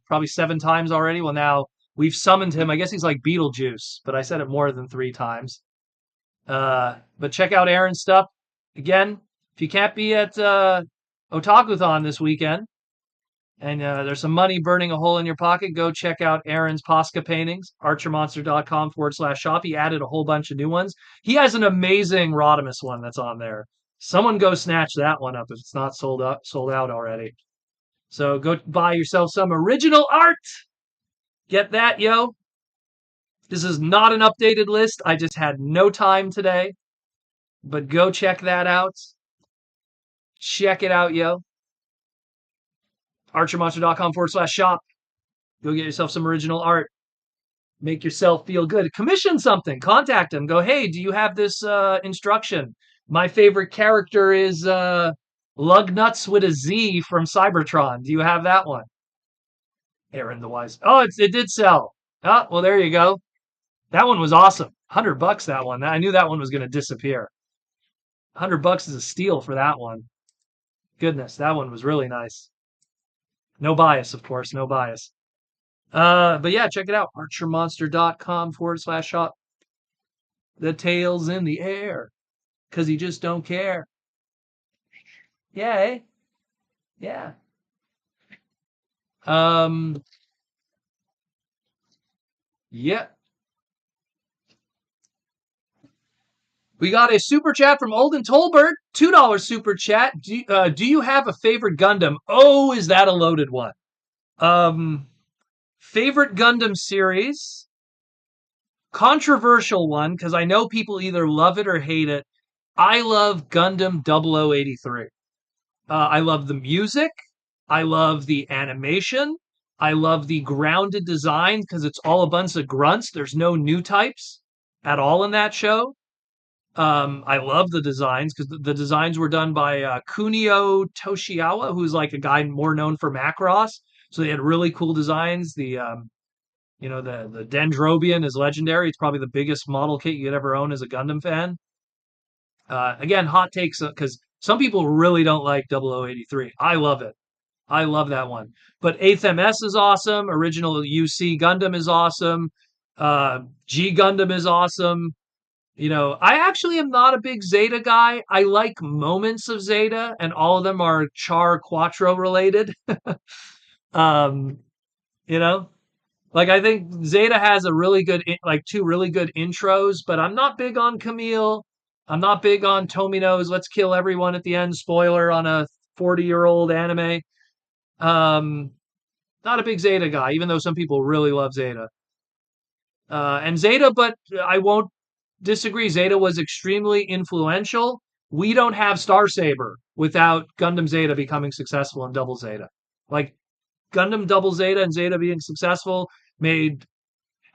probably 7 times already. Well, now we've summoned him. I guess he's like Beetlejuice, but I said it more than 3 times. But check out Aaron's stuff. Again, if you can't be at Otakuthon this weekend, and there's some money burning a hole in your pocket, go check out Aaron's Posca paintings, archermonster.com/shop. He added a whole bunch of new ones. He has an amazing Rodimus one that's on there. Someone go snatch that one up if it's not sold out already. So go buy yourself some original art. Get that, yo. This is not an updated list. I just had no time today. But go check that out. Check it out, yo. archermonster.com/shop. Go get yourself some original art. Make yourself feel good. Commission something. Contact them. Go, hey, do you have this instruction? My favorite character is Lugnuts with a Z from Cybertron. Do you have that one? Aaron the Wise. Oh, it did sell. Oh, well, there you go. That one was awesome. $100 that one. I knew that one was going to disappear. $100 is a steal for that one. Goodness, that one was really nice. No bias, of course, no bias. But yeah, check it out. archermonster.com/shop. The tail's in the air. Cause you just don't care. Yeah, eh? Yeah. Yeah. We got a super chat from Olden Tolbert. $2 super chat. Do you have a favorite Gundam? Oh, is that a loaded one? Favorite Gundam series? Controversial one, because I know people either love it or hate it. I love Gundam 0083. I love the music. I love the animation. I love the grounded design because it's all a bunch of grunts. There's no new types at all in that show. I love the designs because the designs were done by Kunio Toshiyawa, who's like a guy more known for Macross. So they had really cool designs. The Dendrobian is legendary. It's probably the biggest model kit you'd ever own as a Gundam fan. Again, hot takes because some people really don't like 0083. I love it. I love that one. But 8th MS is awesome. Original UC Gundam is awesome. G Gundam is awesome. I actually am not a big Zeta guy. I like moments of Zeta, and all of them are Char Quattro related. Um, you know, Like I think Zeta has a really good, like two really good intros, but I'm not big on Camille. I'm not big on Tomino's "Let's kill everyone at the end" spoiler on a 40-year-old anime. Um, Not a big Zeta guy, even though some people really love Zeta. And Zeta, but I won't disagree. Zeta was extremely influential. We don't have Star Saber without Gundam Zeta becoming successful in Double Zeta. Like Gundam Double Zeta and Zeta being successful made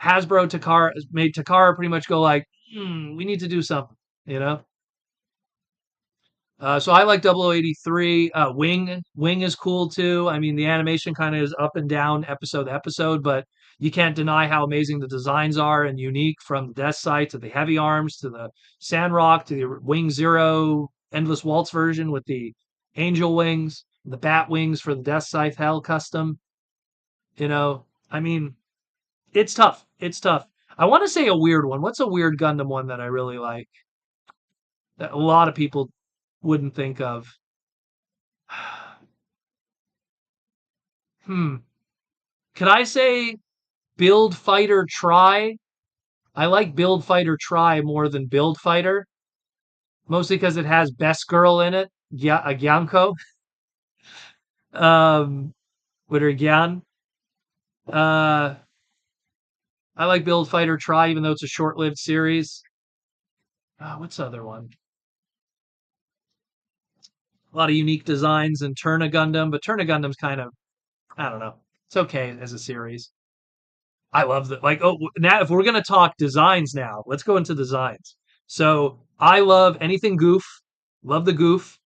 Takara pretty much go like, we need to do something, you know. So I like 0083. Wing is cool too. I mean, the animation kind of is up and down episode to episode, but you can't deny how amazing the designs are and unique, from the Death Sight to the Heavy Arms to the Sandrock to the Wing Zero Endless Waltz version with the Angel Wings, the Bat Wings for the Death Scythe Hell custom. You know, I mean, it's tough. It's tough. I want to say a weird one. What's a weird Gundam one that I really like that a lot of people wouldn't think of? Hmm. Could I say Build Fighter Try? I like Build Fighter Try more than Build Fighter, mostly because it has Best Girl in it, Gyanko, with her Gyan. Uh, I like Build Fighter Try, even though it's a short-lived series. What's the other one? A lot of unique designs in Turna Gundam, but Turna Gundam's kind of, I don't know. It's okay as a series. I love that. Like, oh, now if we're gonna talk designs now, let's go into designs. So I love anything Goof. Love the Goof.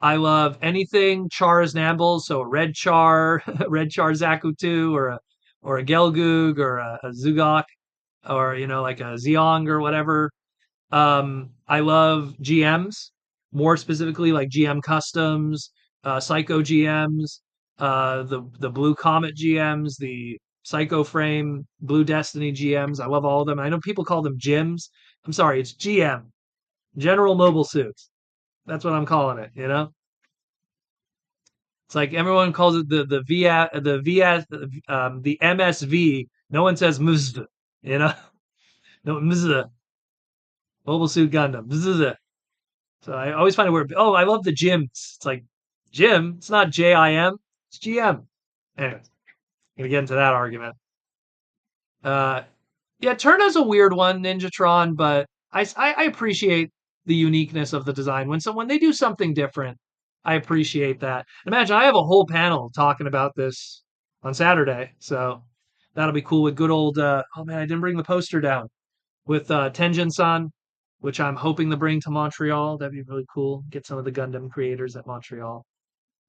I love anything Char's Nambles. So a Red Char, Red Char Zaku 2, or a Gelgoog, or a Zugok, or like a Zeong or whatever. I love GMs, more specifically like GM Customs, Psycho GMs, the Blue Comet GMs, the Psycho Frame, Blue Destiny GMs. I love all of them. I know people call them GMs. I'm sorry, it's GM, General Mobile Suits. That's what I'm calling it. It's like everyone calls it the MSV. No one says MSV. You know, no MSV. Mobile Suit Gundam. MSV. So I always find it weird. Oh, I love the gyms. It's like Jim. It's not JIM. It's GM. Anyways, gonna get into that argument. Uh, yeah, Turna's a weird one, Ninjatron, but I appreciate the uniqueness of the design. When they do something different, I appreciate that. Imagine I have a whole panel talking about this on Saturday, so that'll be cool with good old. Oh man, I didn't bring the poster down with Tenjin-san, which I'm hoping to bring to Montreal. That'd be really cool. Get some of the Gundam creators at Montreal.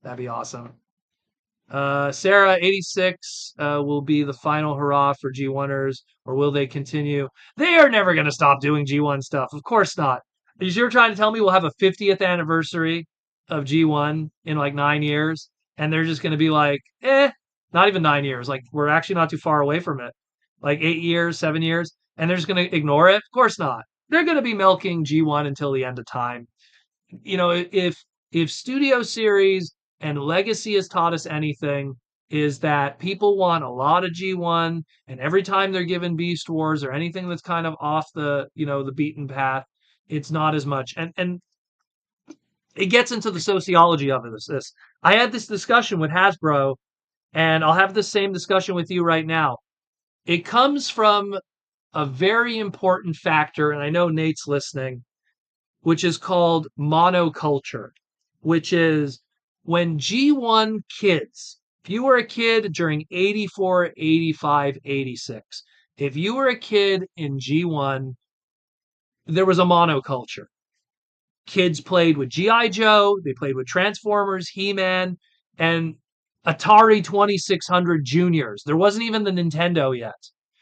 That'd be awesome. Sarah 86 will be the final hurrah for G1ers, or will they continue? They are never going to stop doing G1 stuff. Of course not. You're trying to tell me we'll have a 50th anniversary of G1 in like 9 years, and they're just going to be like, not even 9 years. Like, we're actually not too far away from it. Like 8 years, 7 years, and they're just going to ignore it? Of course not. They're going to be milking G1 until the end of time. If Studio Series and Legacy has taught us anything, is that people want a lot of G1, and every time they're given Beast Wars or anything that's kind of off the beaten path, it's not as much. And it gets into the sociology of this. I had this discussion with Hasbro, and I'll have the same discussion with you right now. It comes from a very important factor, and I know Nate's listening, which is called monoculture, which is when G1 kids, if you were a kid during 84, 85, 86, if you were a kid in G1, there was a monoculture. Kids played with G.I. Joe, they played with Transformers, He-Man, and Atari 2600 Juniors. There wasn't even the Nintendo yet.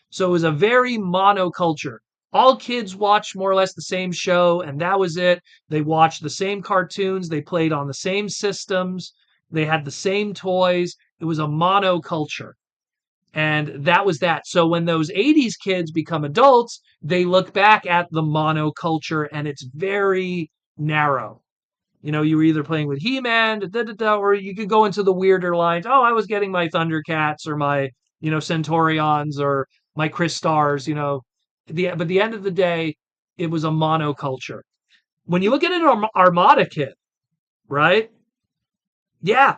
So it was a very monoculture. All kids watched more or less the same show, and that was it. They watched the same cartoons, they played on the same systems, they had the same toys. It was a monoculture. And that was that. So when those 80s kids become adults, they look back at the monoculture, and it's very narrow. You were either playing with He-Man, or you could go into the weirder lines. Oh, I was getting my Thundercats or my Centaurions or my Crystars, but at the end of the day, it was a monoculture. When you look at an Armada kit, right? Yeah,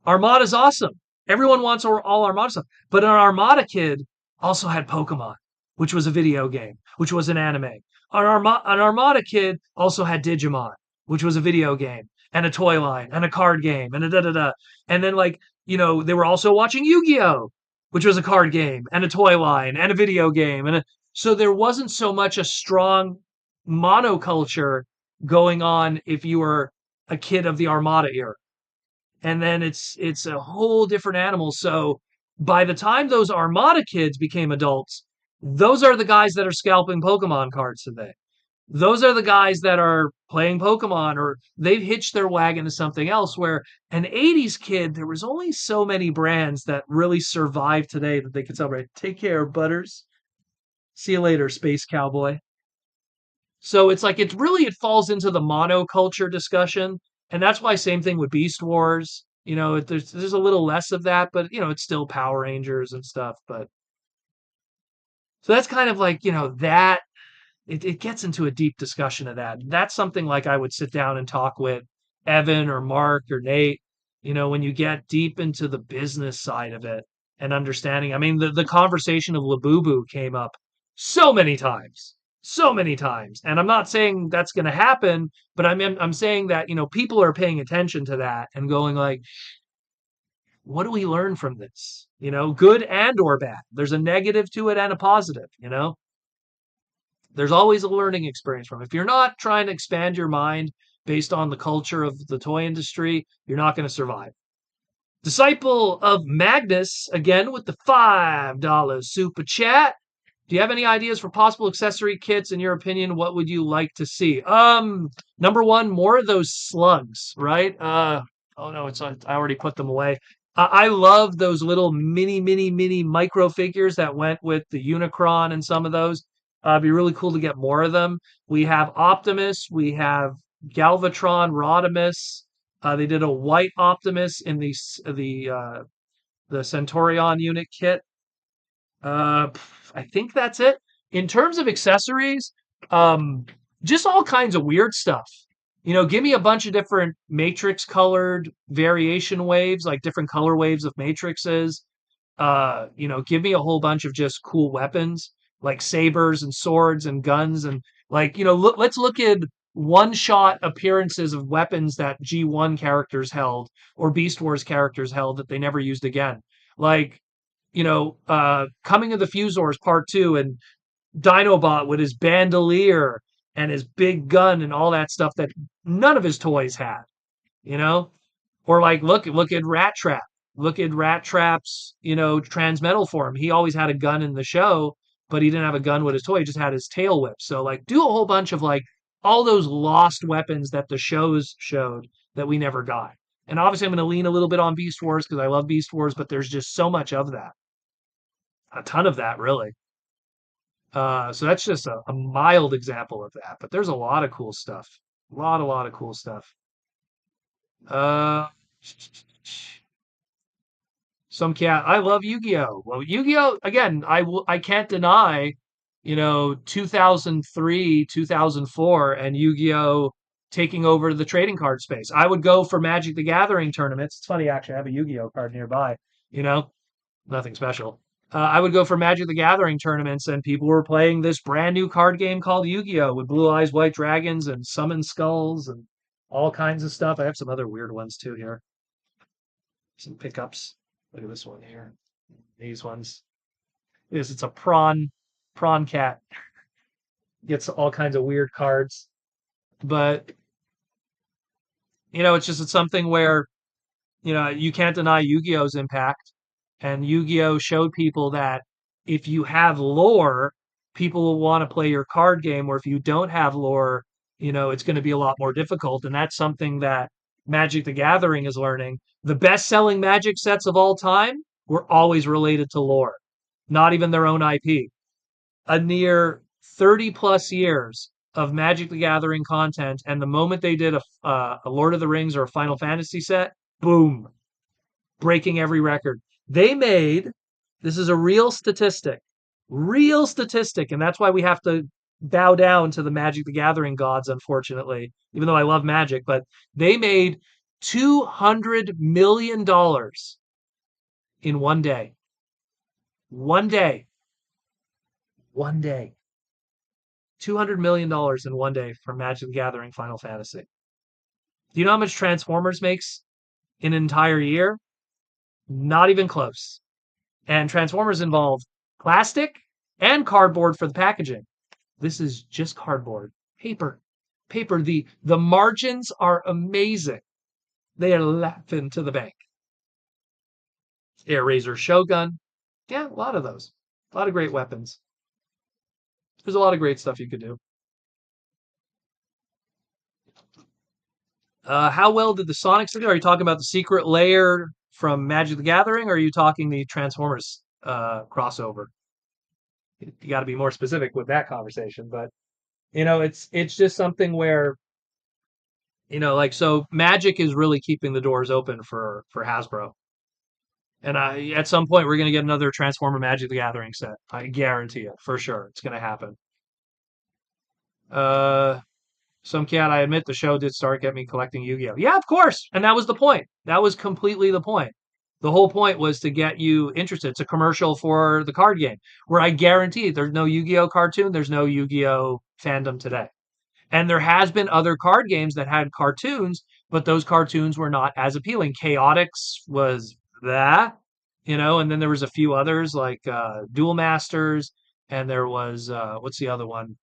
Armada's awesome. Everyone wants all Armada stuff. But an Armada kid also had Pokemon, which was a video game, which was an anime. An Armada kid also had Digimon, which was a video game, and a toy line, and a card game, and a da da da. And then, they were also watching Yu-Gi-Oh!, which was a card game, and a toy line, and a video game. So there wasn't so much a strong monoculture going on if you were a kid of the Armada era, and then it's a whole different animal. So by the time those Armada kids became adults, those are the guys that are scalping Pokemon cards today. Those are the guys that are playing Pokemon, or they've hitched their wagon to something else. Where an 80s kid, there was only so many brands that really survived today that they could celebrate. Take care, Butters. See you later, Space Cowboy. So it's like it falls into the monoculture discussion, and that's why same thing with Beast Wars. There's a little less of that, but it's still Power Rangers and stuff. But so that's kind of like that. It gets into a deep discussion of that. That's something like I would sit down and talk with Evan or Mark or Nate. When you get deep into the business side of it and understanding. I mean, the conversation of Labubu came up so many times, so many times. And I'm not saying that's going to happen, but I'm saying that people are paying attention to that and going like, what do we learn from this? Good and or bad. There's a negative to it and a positive. There's always a learning experience from it. If you're not trying to expand your mind based on the culture of the toy industry, you're not going to survive. Disciple of Magnus, again with the $5 super chat. Do you have any ideas for possible accessory kits? In your opinion, what would you like to see? Number one, more of those slugs, right? Oh no, I already put them away. I love those little mini micro figures that went with the Unicron and some of those. It'd be really cool to get more of them. We have Optimus, we have Galvatron, Rodimus. They did a white Optimus in the Centaurion unit kit. I think that's it. In terms of accessories, just all kinds of weird stuff. Give me a bunch of different matrix colored variation waves, like different color waves of matrices. Give me a whole bunch of just cool weapons, like sabers and swords and guns, and let's look at one-shot appearances of weapons that G1 characters held or Beast Wars characters held that they never used again. Like, Coming of the Fusors Part 2 and Dinobot with his bandolier and his big gun and all that stuff that none of his toys had, Or like look at Rat Trap. Look at Rat Trap's, Transmetal form. He always had a gun in the show, but he didn't have a gun with his toy. He just had his tail whip. So do a whole bunch of all those lost weapons that the shows showed that we never got. And obviously I'm going to lean a little bit on Beast Wars because I love Beast Wars, but there's just so much of that. A ton of that, really. So that's just a mild example of that, but there's a lot of cool stuff. A lot of cool stuff. Some cat. I love Yu-Gi-Oh! Well, Yu-Gi-Oh! Again, I can't deny, 2003, 2004, and Yu-Gi-Oh! Taking over the trading card space. I would go for Magic the Gathering tournaments. It's funny, actually, I have a Yu-Gi-Oh! Card nearby. Nothing special. I would go for Magic the Gathering tournaments, and people were playing this brand new card game called Yu-Gi-Oh! With Blue Eyes, White Dragons, and Summon Skulls, and all kinds of stuff. I have some other weird ones too here. Some pickups. Look at this one here. These ones. It's a prawn cat. Gets all kinds of weird cards. But it's something where you can't deny Yu-Gi-Oh's impact. And Yu-Gi-Oh showed people that if you have lore, people will want to play your card game, or if you don't have lore, it's going to be a lot more difficult. And that's something that Magic the Gathering is learning. The best-selling Magic sets of all time were always related to lore, not even their own IP. A near 30 plus years of Magic the Gathering content, and the moment they did a Lord of the Rings or a Final Fantasy set, boom, breaking every record. They made This is a real statistic. Real statistic. And that's why we have to bow down to the Magic the Gathering gods, unfortunately, even though I love Magic. But they made $200 million in one day. One day. One day. $200 million in one day from Magic the Gathering Final Fantasy. Do you know how much Transformers makes in an entire year? Not even close. And Transformers involve plastic and cardboard for the packaging. This is just cardboard. Paper. Paper. The margins are amazing. They are laughing to the bank. Air Razor Shogun. Yeah, a lot of those. A lot of great weapons. There's a lot of great stuff you could do. How well did the Sonics do? Are you talking about the secret layer from Magic the Gathering, or are you talking the Transformers crossover? You got to be more specific with that conversation. But it's just something where like so Magic is really keeping the doors open for Hasbro. And at some point we're gonna get another Transformer Magic the Gathering set. I guarantee it for sure. It's gonna happen. Uh, Some cat, I admit the show did start get me collecting Yu-Gi-Oh. Yeah, of course. And that was the point. That was completely the point. The whole point was to get you interested. It's a commercial for the card game where I guarantee there's no Yu-Gi-Oh cartoon, there's no Yu-Gi-Oh fandom today. And there has been other card games that had cartoons, but those cartoons were not as appealing. Chaotix was that, and then there was a few others like Duel Masters, and there was what's the other one?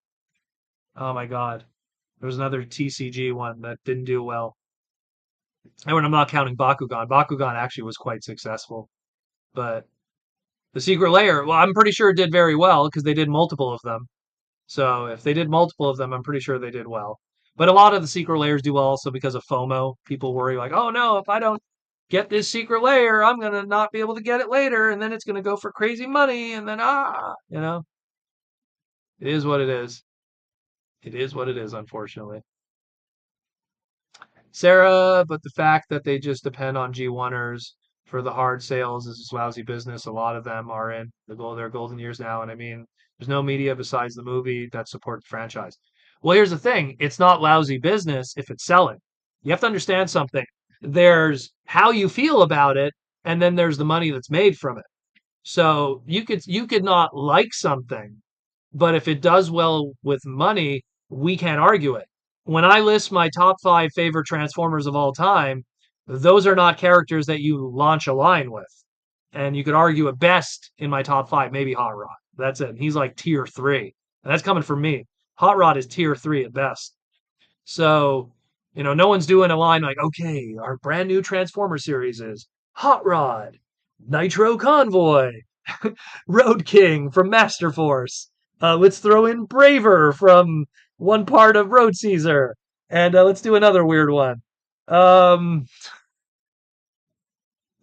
Oh my God. There was another TCG one that didn't do well. And I'm not counting Bakugan. Bakugan actually was quite successful. But the Secret Layer, well, I'm pretty sure it did very well because they did multiple of them. So if they did multiple of them, I'm pretty sure they did well. But a lot of the Secret Layers do well also because of FOMO. People worry like, oh no, if I don't get this Secret Layer, I'm going to not be able to get it later. And then it's going to go for crazy money. And then, it is what it is. It is what it is, unfortunately. Sarah, but the fact that they just depend on G1ers for the hard sales is just lousy business. A lot of them are in their golden years now, and I mean, there's no media besides the movie that support the franchise. Well, here's the thing: it's not lousy business if it's selling. You have to understand something. There's how you feel about it, and then there's the money that's made from it. So you could not like something, but if it does well with money, we can't argue it. When I list my top 5 favorite Transformers of all time, those are not characters that you launch a line with. And you could argue at best in my top 5, maybe Hot Rod. That's it. He's like tier 3. And that's coming from me. Hot Rod is tier 3 at best. So, no one's doing a line like, okay, our brand new Transformer series is Hot Rod, Nitro Convoy, Road King from Master Force. Let's throw in Braver from one part of Road Caesar. And let's do another weird one.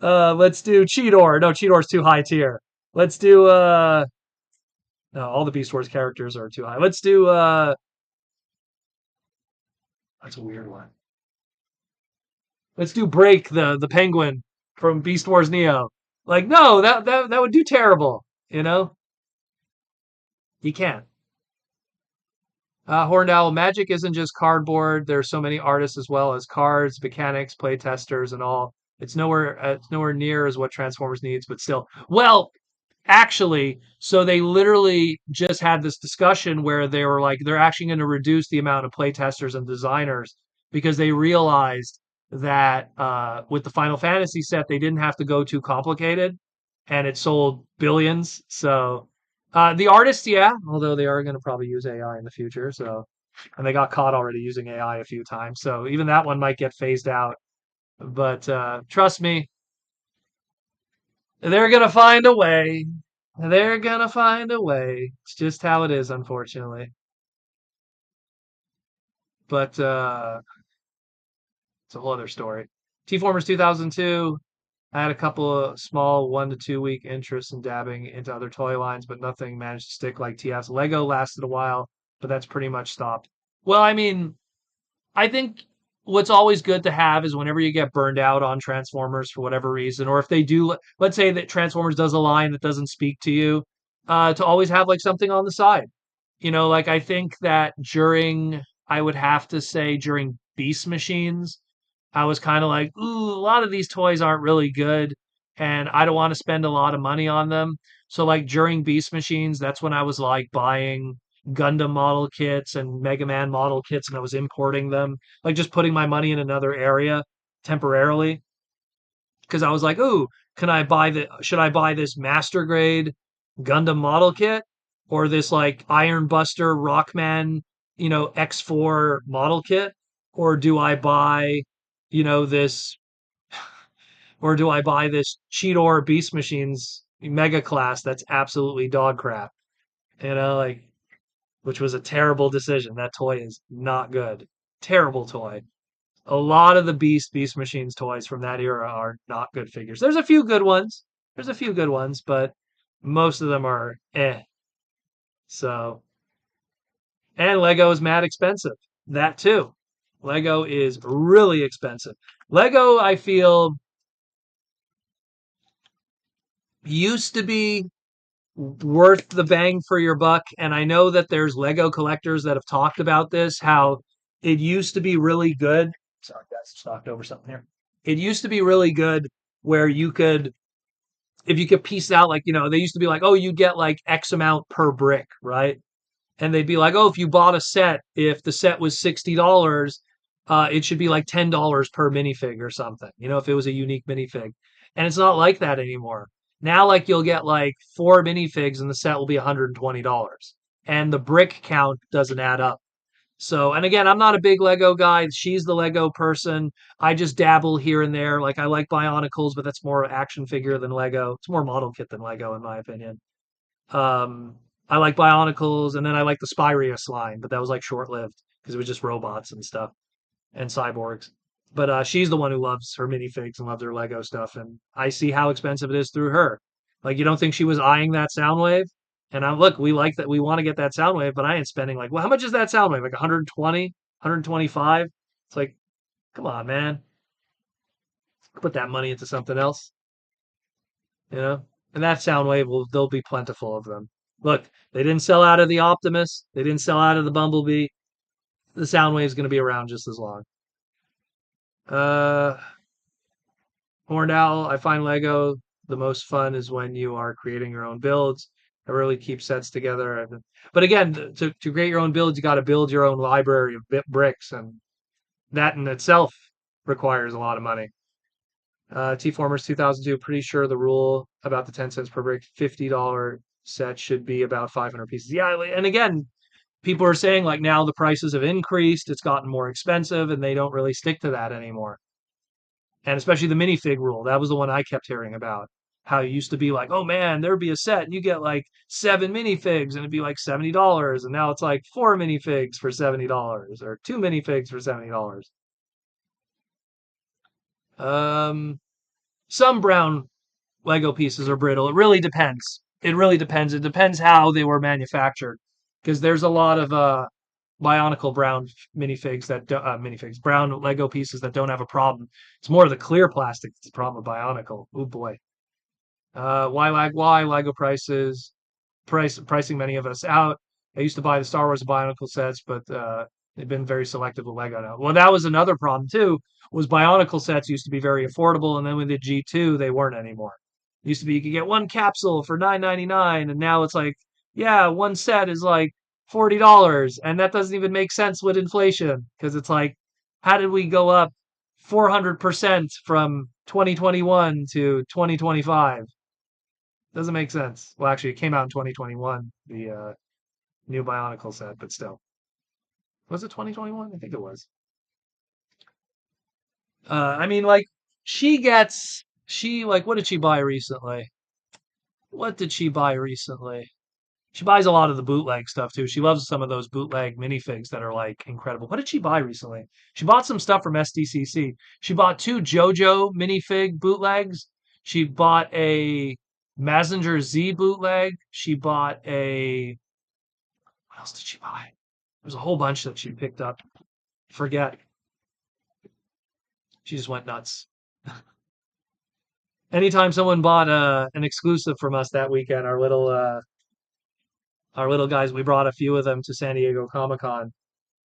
Let's do Cheetor. No, Cheetor's too high tier. Let's do no, all the Beast Wars characters are too high. Let's do that's a weird one. Let's do Break the penguin from Beast Wars Neo. Like, no, that would do terrible, You can't. Horned Owl, Magic isn't just cardboard. There's so many artists as well as cards, mechanics, play testers, and all. It's nowhere near as what Transformers needs, but still. Well, actually, so they literally just had this discussion where they were like, they're actually going to reduce the amount of play testers and designers because they realized that with the Final Fantasy set, they didn't have to go too complicated, and it sold billions. So the artists, yeah, although they are going to probably use AI in the future. So, and they got caught already using AI a few times. So even that one might get phased out. But trust me, they're going to find a way. They're going to find a way. It's just how it is, unfortunately. But it's a whole other story. T-Formers 2002. I had a couple of small 1 to 2 week interests in dabbing into other toy lines, but nothing managed to stick like TF's. Lego lasted a while, but that's pretty much stopped. Well, I mean, I think what's always good to have is whenever you get burned out on Transformers for whatever reason, or if they do, let's say that Transformers does a line that doesn't speak to you, to always have like something on the side. Like I think that I would have to say during Beast Machines, I was kind of like, ooh, a lot of these toys aren't really good, and I don't want to spend a lot of money on them. So like during Beast Machines, that's when I was like buying Gundam model kits and Mega Man model kits, and I was importing them, like just putting my money in another area temporarily because I was like, ooh, should I buy this master grade Gundam model kit or this like Iron Buster Rockman, X4 model kit? Or do I buy, this, or do I buy this Cheetor Beast Machines Mega Class that's absolutely dog crap? Like, which was a terrible decision. That toy is not good. Terrible toy. A lot of the Beast Machines toys from that era are not good figures. There's a few good ones. There's a few good ones, but most of them are eh. So, and Lego is mad expensive. That too. Lego is really expensive. Lego, I feel, used to be worth the bang for your buck. And I know that there's Lego collectors that have talked about this, how it used to be really good. Sorry, guys, stopped over something here. It used to be really good where if you could piece out, like, they used to be like, oh, you get like X amount per brick, right? And they'd be like, oh, if you bought a set, if the set was $60, it should be like $10 per minifig or something, if it was a unique minifig. And it's not like that anymore. Now, like, you'll get like 4 minifigs and the set will be $120. And the brick count doesn't add up. So, and again, I'm not a big Lego guy. She's the Lego person. I just dabble here and there. Like, I like Bionicles, but that's more action figure than Lego. It's more model kit than Lego, in my opinion. Um, I like Bionicles, and then I like the Spyrius line, but that was like short lived because it was just robots and stuff and cyborgs. But she's the one who loves her minifigs and loves her Lego stuff, and I see how expensive it is through her. Like, you don't think she was eyeing that Soundwave? And I'm look, we like that, we want to get that Soundwave, but I ain't spending like, well, how much is that Soundwave? Like 120, 125? It's like, come on, man, put that money into something else, you know? And that Soundwave there'll be plentiful of them. Look, they didn't sell out of the Optimus, they didn't sell out of the Bumblebee. The Soundwave's going to be around just as long. Uh, Horned Owl, I find Lego the most fun is when you are creating your own builds. I really keep sets together. But again, to create your own builds, you got to build your own library of bricks, and that in itself requires a lot of money. T-Formers 2002, pretty sure the rule about the 10 cents per brick, $50 set should be about 500 pieces. Yeah, and again, people are saying like now the prices have increased, it's gotten more expensive, and they don't really stick to that anymore. And especially the minifig rule, that was the one I kept hearing about. How it used to be like, oh man, there'd be a set and you get like 7 minifigs and it'd be like $70, and now it's like 4 minifigs for $70 or 2 minifigs for $70. Some brown Lego pieces are brittle. It really depends. It really depends. It depends how they were manufactured, because there's a lot of Bionicle brown minifigs minifigs brown Lego pieces that don't have a problem. It's more of the clear plastic that's the problem with Bionicle. Oh boy. Why Lego pricing many of us out. I used to buy the Star Wars Bionicle sets, but they've been very selective with Lego now. Well, that was another problem too. Was Bionicle sets used to be very affordable, and then with the G2, they weren't anymore. It used to be you could get one capsule for $9.99, and now it's like, yeah, one set is like $40, and that doesn't even make sense with inflation because it's like, how did we go up 400% from 2021 to 2025? Doesn't make sense. Well, actually, it came out in 2021, the new Bionicle set, but still. Was it 2021? I think it was. I mean, like, what did she buy recently? What did she buy recently? She buys a lot of the bootleg stuff too. She loves some of those bootleg minifigs that are like incredible. What did she buy recently? She bought some stuff from SDCC. She bought 2 JoJo minifig bootlegs. She bought a Mazinger Z bootleg. She bought what else did she buy? There's a whole bunch that she picked up. Forget. She just went nuts. Anytime someone bought an exclusive from us that weekend, our little guys, we brought a few of them to San Diego Comic-Con.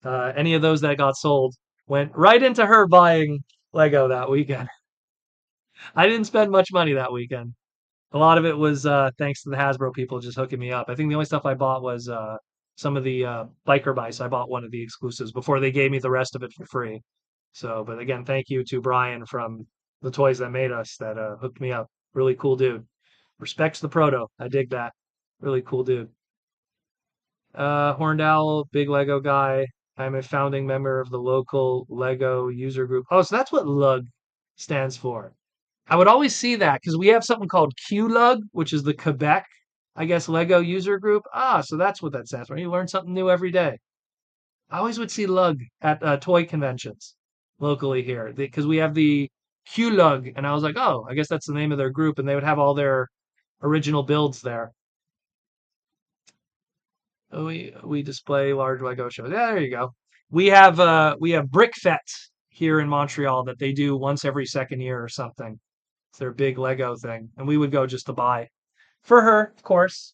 Any of those that got sold went right into her buying Lego that weekend. I didn't spend much money that weekend. A lot of it was thanks to the Hasbro people just hooking me up. I think the only stuff I bought was some of the biker mice. I bought one of the exclusives before they gave me the rest of it for free. So, but again, thank you to Brian from the Toys That Made Us that hooked me up. Really cool dude. Respects the proto. I dig that. Really cool dude. Horned Owl, big Lego guy. I'm a founding member of the local Lego user group. Oh, so that's what LUG stands for. I would always see that because we have something called QLUG, which is the Quebec, I guess, Lego user group. Ah, so that's what that stands for. You learn something new every day. I always would see LUG at toy conventions locally here because we have the QLUG, and I was like, oh, I guess that's the name of their group, and they would have all their original builds there. We display large Lego shows. Yeah, there you go. We have Brick Fest here in Montreal that they do once every second year or something. It's their big Lego thing, and we would go just to buy for her, of course.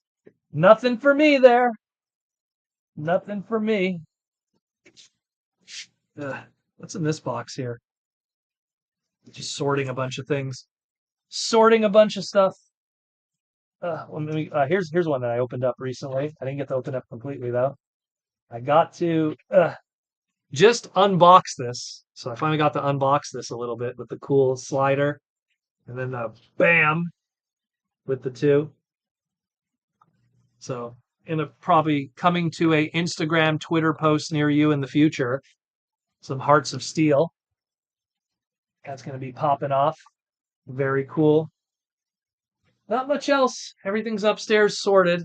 Nothing for me there. Nothing for me. Ugh, what's in this box here? Just sorting a bunch of things. Sorting a bunch of stuff. Here's one that I opened up recently. I didn't get to open up completely though. I got to just unbox this. So I finally got to unbox this a little bit with the cool slider. And then the bam with the two. So probably coming to a Instagram, Twitter post near you in the future. Some Hearts of Steel. That's going to be popping off. Very cool. Not much else. Everything's upstairs sorted.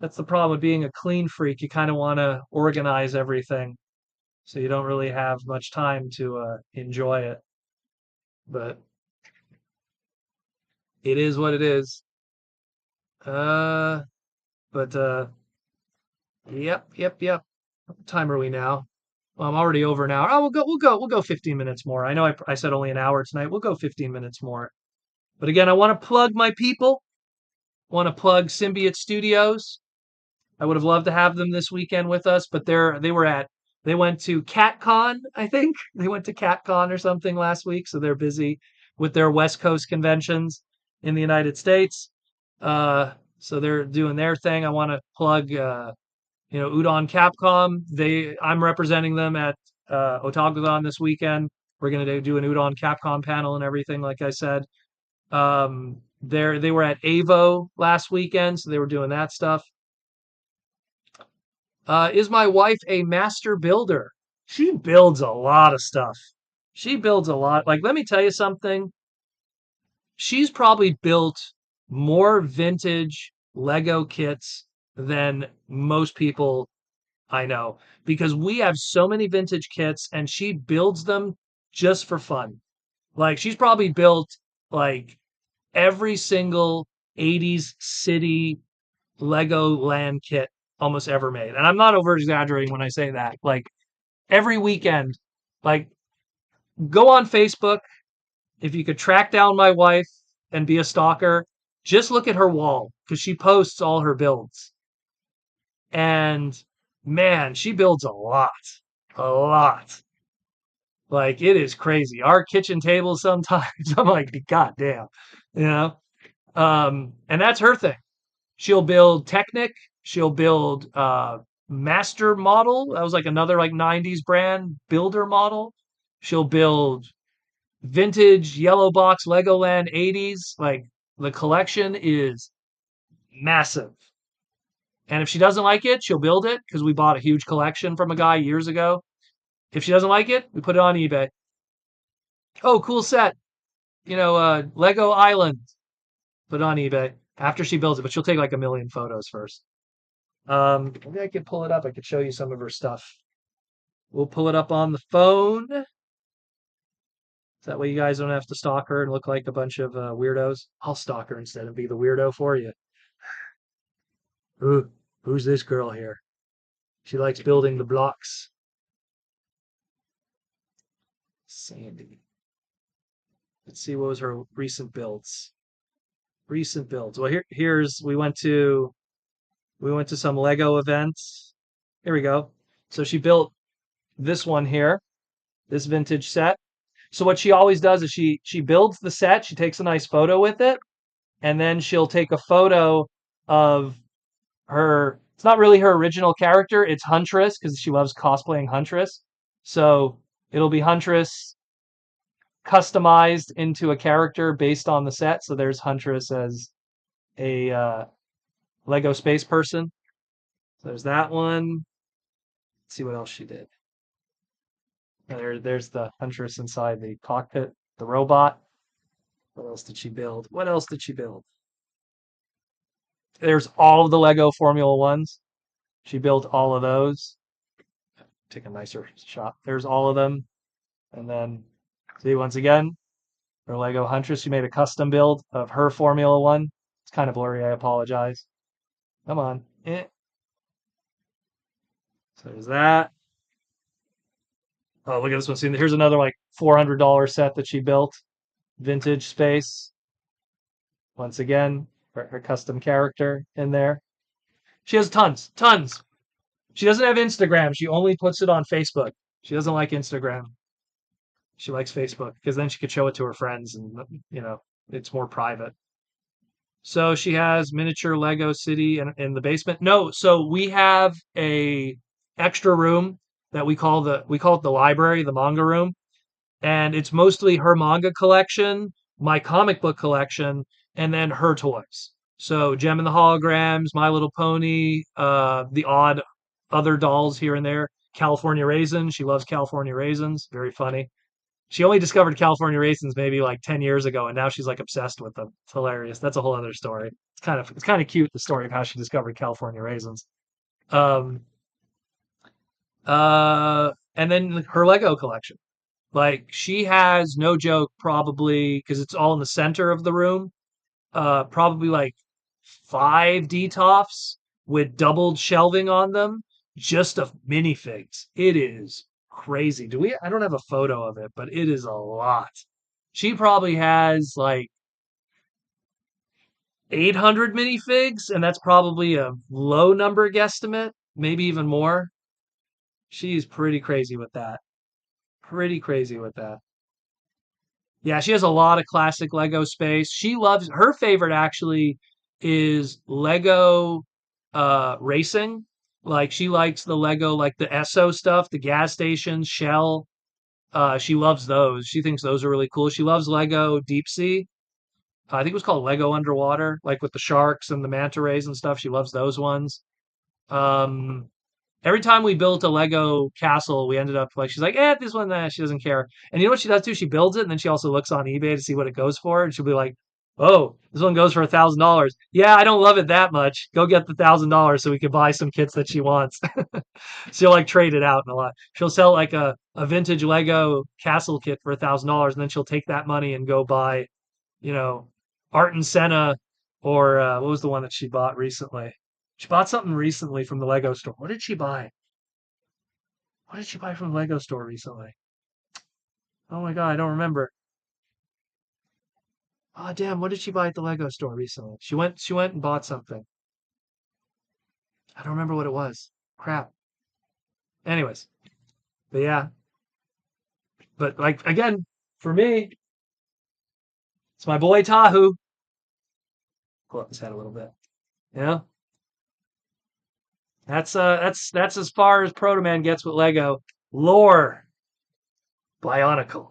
That's the problem with being a clean freak. You kind of want to organize everything. So you don't really have much time to enjoy it. But it is what it is. But yep. What time are we now? Well, I'm already over an hour. Oh, we'll go 15 minutes more. I know I said only an hour tonight. We'll go 15 minutes more. But again, I want to plug my people. I want to plug Symbiote Studios. I would have loved to have them this weekend with us, but they went to CatCon, I think. They went to CatCon or something last week, so they're busy with their West Coast conventions in the United States. So they're doing their thing. I want to plug Udon Capcom. I'm representing them at Otakuthon this weekend. We're gonna do an Udon Capcom panel and everything, like I said. They were at AVO last weekend, so they were doing that stuff. Is my wife a master builder? She builds a lot of stuff. She builds a lot. Like, let me tell you something. She's probably built more vintage Lego kits than most people I know because we have so many vintage kits and she builds them just for fun. Like, she's probably built like every single 80s city Lego land kit almost ever made. And I'm not over exaggerating when I say that. Like every weekend, like go on Facebook. If you could track down my wife and be a stalker, just look at her wall because she posts all her builds. And man, she builds a lot. A lot. Like it is crazy. Our kitchen table sometimes, I'm like, God damn. You know? And that's her thing. She'll build Technic. She'll build Master Model. That was like another like 90s brand builder model. She'll build vintage yellow box Legoland 80s. Like the collection is massive. And if she doesn't like it, she'll build it because we bought a huge collection from a guy years ago. If she doesn't like it, we put it on eBay. Oh, cool set. Lego Island. Put it on eBay after she builds it, but she'll take like a million photos first. Maybe I could pull it up. I could show you some of her stuff. We'll pull it up on the phone. That way you guys don't have to stalk her and look like a bunch of weirdos. I'll stalk her instead and be the weirdo for you. Who's this girl here? She likes building the blocks. Sandy. Let's see what was her recent builds. Recent builds. Well, here's we went to some Lego events. Here we go. So she built this one here, this vintage set. So what she always does is she builds the set, she takes a nice photo with it, and then she'll take a photo of her. It's not really her original character, it's Huntress because she loves cosplaying Huntress. So it'll be Huntress customized into a character based on the set. So there's Huntress as a Lego space person. So there's that one. Let's see what else she did. There's the Huntress inside the cockpit, the robot. What else did she build? What else did she build? There's all of the Lego Formula Ones. She built all of those. Take a nicer shot. There's all of them. And then, see, once again, her Lego Huntress. She made a custom build of her Formula One. It's kind of blurry. I apologize. Come on. So there's that. Oh, look at this one. See, here's another like $400 set that she built. Vintage space. Once again, her custom character in there. She has tons. She doesn't have Instagram. She only puts it on Facebook. She doesn't like Instagram. She likes Facebook because then she could show it to her friends and, it's more private. So she has miniature Lego City in the basement. No, so we have a extra room that we call it the library, the manga room, and it's mostly her manga collection, my comic book collection, and then her toys. So Gem and the Holograms, My Little Pony, the odd other dolls here and there. California Raisins, she loves California Raisins, very funny. She only discovered California Raisins maybe like 10 years ago, and now she's like obsessed with them. It's hilarious. That's a whole other story. It's kind of cute, the story of how she discovered California Raisins. Um, and then her Lego collection. Like she has, no joke, probably because it's all in the center of the room. Probably like 5 DTOFs with doubled shelving on them, just of minifigs. It is crazy. I don't have a photo of it, but it is a lot. She probably has like 800 minifigs, and that's probably a low number guesstimate, maybe even more. She's pretty crazy with that. Pretty crazy with that. Yeah, she has a lot of classic Lego space. She loves her favorite actually is Lego racing. Like she likes the Lego, like the Esso stuff, the gas stations, Shell. She loves those. She thinks those are really cool. She loves Lego Deep Sea. I think it was called Lego Underwater, like with the sharks and the manta rays and stuff. She loves those ones. Um, Every time we built a Lego castle, we ended up like she's like, this one, she doesn't care. And you know what she does too? She builds it, and then she also looks on eBay to see what it goes for, and she'll be like, "Oh, this one goes for $1,000. Yeah, I don't love it that much. Go get the $1,000 so we can buy some kits that she wants." She'll like trade it out and a lot. She'll sell like a vintage Lego castle kit for $1,000, and then she'll take that money and go buy, you know, Art and Senna, or what was the one that she bought recently? She bought something recently from the Lego store. What did she buy? What did she buy from the Lego store recently? Oh my god, I don't remember. Oh damn, what did she buy at the Lego store recently? She went and bought something. I don't remember what it was. Crap. Anyways, but yeah. But like again, for me, it's my boy Tahu. Pull up his head a little bit. Yeah. That's as far as Protoman gets with Lego. Lore. Bionicle.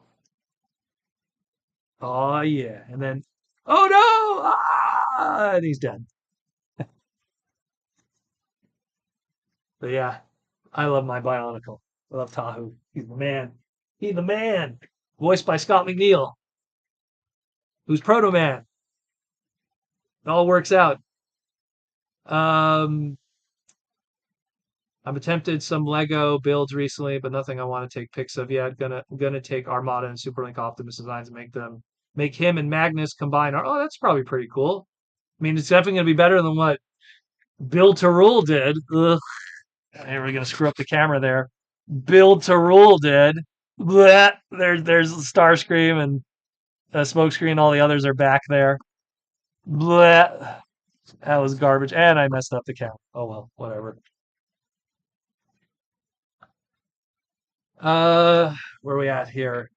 Oh yeah. And then, oh no! Ah! And he's dead. But yeah, I love my Bionicle. I love Tahu. He's the man. He's the man. Voiced by Scott McNeil, who's Proto Man. It all works out. Um, I've attempted some Lego builds recently, but nothing I want to take pics of yet. Gonna take Armada and Superlink Optimus designs and make him and Magnus combine. Oh, that's probably pretty cool. I mean, it's definitely gonna be better than what Build to Rule did. Ugh. Here we're gonna screw up the camera there. Build to Rule did. Bleh. There's Starscream and Smokescreen. All the others are back there. Bleh. That was garbage. And I messed up the count. Oh well, whatever. Where are we at here?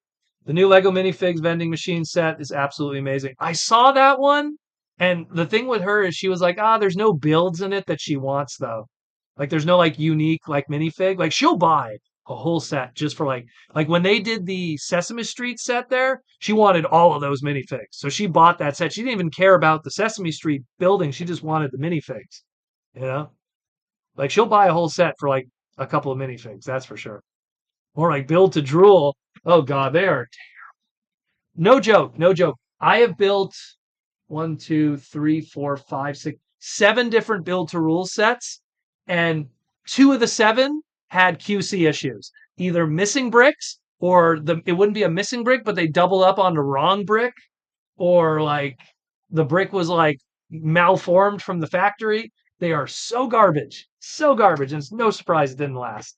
The new Lego minifigs vending machine set is absolutely amazing. I saw that one, and the thing with her is she was like, there's no builds in it that she wants though. Like there's no like unique like minifig. Like she'll buy a whole set just for like when they did the Sesame Street set there, she wanted all of those minifigs. So she bought that set. She didn't even care about the Sesame Street building. She just wanted the minifigs. You know? Like she'll buy a whole set for like a couple of minifigs, that's for sure. Or like build to drool. Oh god, they are no joke, no joke. I have built one, two, three, four, five, six, seven different build to rule sets, and two of the seven had QC issues. Either missing bricks, or it wouldn't be a missing brick, but they double up on the wrong brick, or like the brick was like malformed from the factory. They are so garbage, and it's no surprise it didn't last.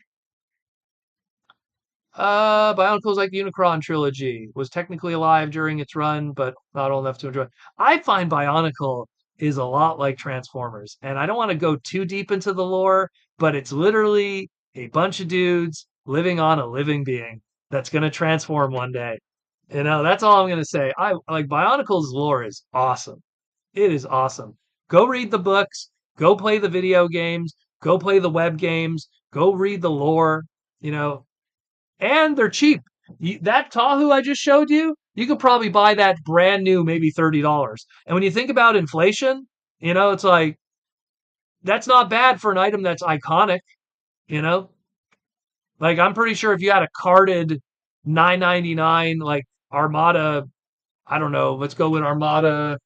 Bionicles like the Unicron trilogy was technically alive during its run, but not old enough to enjoy. I find Bionicle is a lot like Transformers, and I don't want to go too deep into the lore, but it's literally a bunch of dudes living on a living being that's going to transform one day. You know, that's all I'm going to say. I like Bionicle's lore is awesome. It is awesome. Go read the books, go play the video games, go play the web games, go read the lore. You know, and they're cheap. That Tahoe I just showed you, you could probably buy that brand new, maybe $30. And when you think about inflation, you know, it's like that's not bad for an item that's iconic. You know, like I'm pretty sure if you had a carded 9.99 like Armada, I don't know, let's go with Armada,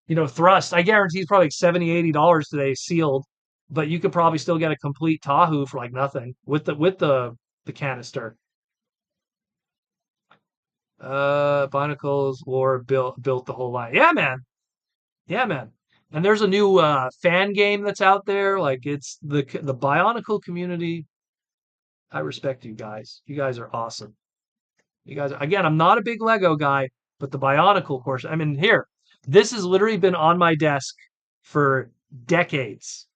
you know, Thrust. I guarantee it's probably like $70, $80 today sealed, but you could probably still get a complete Tahoe for like nothing with the canister. Bionicles lore built the whole line. Yeah, man. Yeah, man. And there's a new fan game that's out there. Like it's the Bionicle community. I respect you guys. You guys are awesome. You guys again, I'm not a big Lego guy, but the Bionicle course. I mean, here, this has literally been on my desk for decades.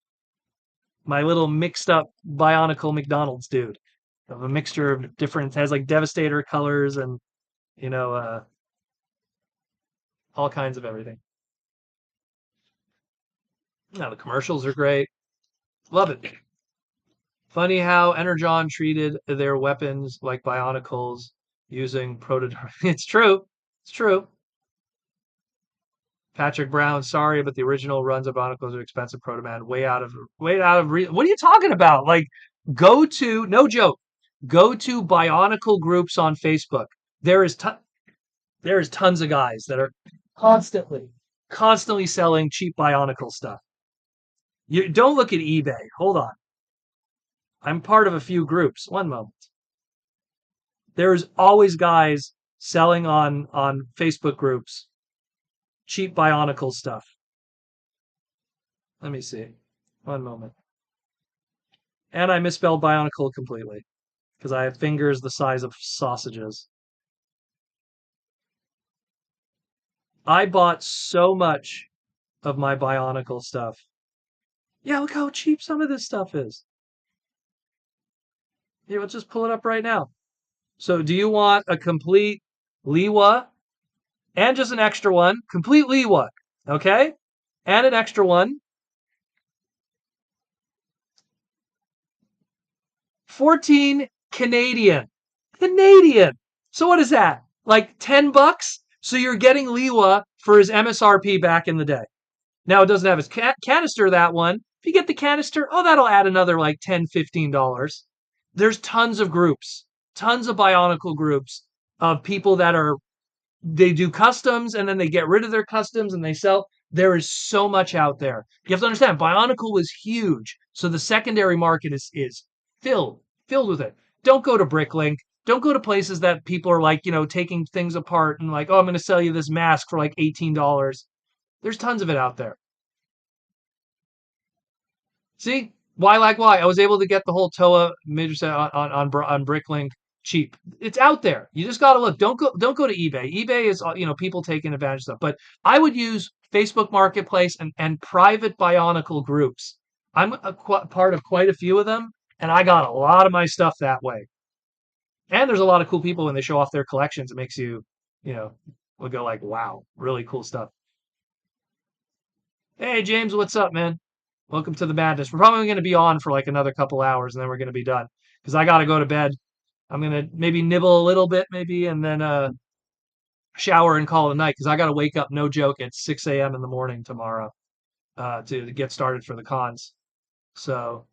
My little mixed up Bionicle McDonald's dude. Of a mixture of different has like Devastator colors and you know all kinds of everything. Yeah, the commercials are great. Love it. Funny how Energon treated their weapons like Bionicles using Protoman. It's true. It's true. Patrick Brown, sorry, but the original runs of Bionicles are expensive. Protoman, what are you talking about? Like, go to no joke. Go to Bionicle groups on Facebook. There is there is tons of guys that are constantly, constantly selling cheap Bionicle stuff. You don't look at eBay. Hold on. I'm part of a few groups. One moment. There's always guys selling on Facebook groups cheap Bionicle stuff. Let me see. One moment. And I misspelled Bionicle completely because I have fingers the size of sausages. I bought so much of my Bionicle stuff. Yeah, look how cheap some of this stuff is. Here, let's just pull it up right now. So, do you want a complete Liwa and just an extra one? Complete Liwa, okay? And an extra one. 14 Canadian. Canadian. So what is that? Like $10? So you're getting Liwa for his MSRP back in the day. Now it doesn't have his canister, that one. If you get the canister, oh, that'll add another like $10, $15. There's tons of groups, tons of Bionicle groups of people that are, they do customs and then they get rid of their customs and they sell. There is so much out there. You have to understand, Bionicle was huge. So the secondary market is filled, filled with it. Don't go to Bricklink. Don't go to places that people are like, you know, taking things apart and like, oh, I'm going to sell you this mask for like $18. There's tons of it out there. See? Why like why? I was able to get the whole Toa major set on Bricklink cheap. It's out there. You just got to look. Don't go to eBay. eBay is people taking advantage of stuff. But I would use Facebook Marketplace and private Bionicle groups. I'm part of quite a few of them, and I got a lot of my stuff that way. And there's a lot of cool people when they show off their collections. It makes you, will go like, wow, really cool stuff. Hey, James, what's up, man? Welcome to the madness. We're probably going to be on for like another couple hours and then we're going to be done because I got to go to bed. I'm going to maybe nibble a little bit, maybe, and then shower and call it a night because I got to wake up, no joke, at 6 a.m. in the morning tomorrow to get started for the cons. So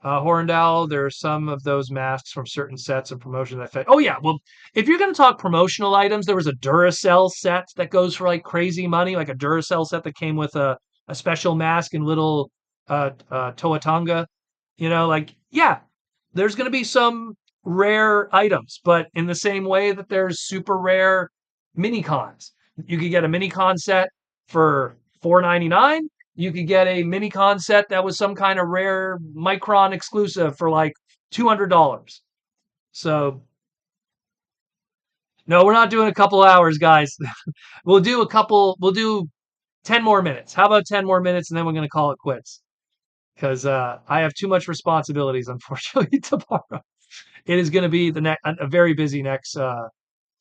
Horndal, there are some of those masks from certain sets and promotions that fit. Oh yeah, well, if you're going to talk promotional items, there was a Duracell set that goes for like crazy money, like a Duracell set that came with a special mask and little Toatanga. Like yeah, there's going to be some rare items, but in the same way that there's super rare mini cons, you could get a mini con set for $4.99. You could get a mini con set that was some kind of rare Micron exclusive for like $200. So no, we're not doing a couple hours, guys. We'll do 10 more minutes. How about 10 more minutes and then we're going to call it quits? Because I have too much responsibilities, unfortunately, tomorrow. It is going to be a very busy next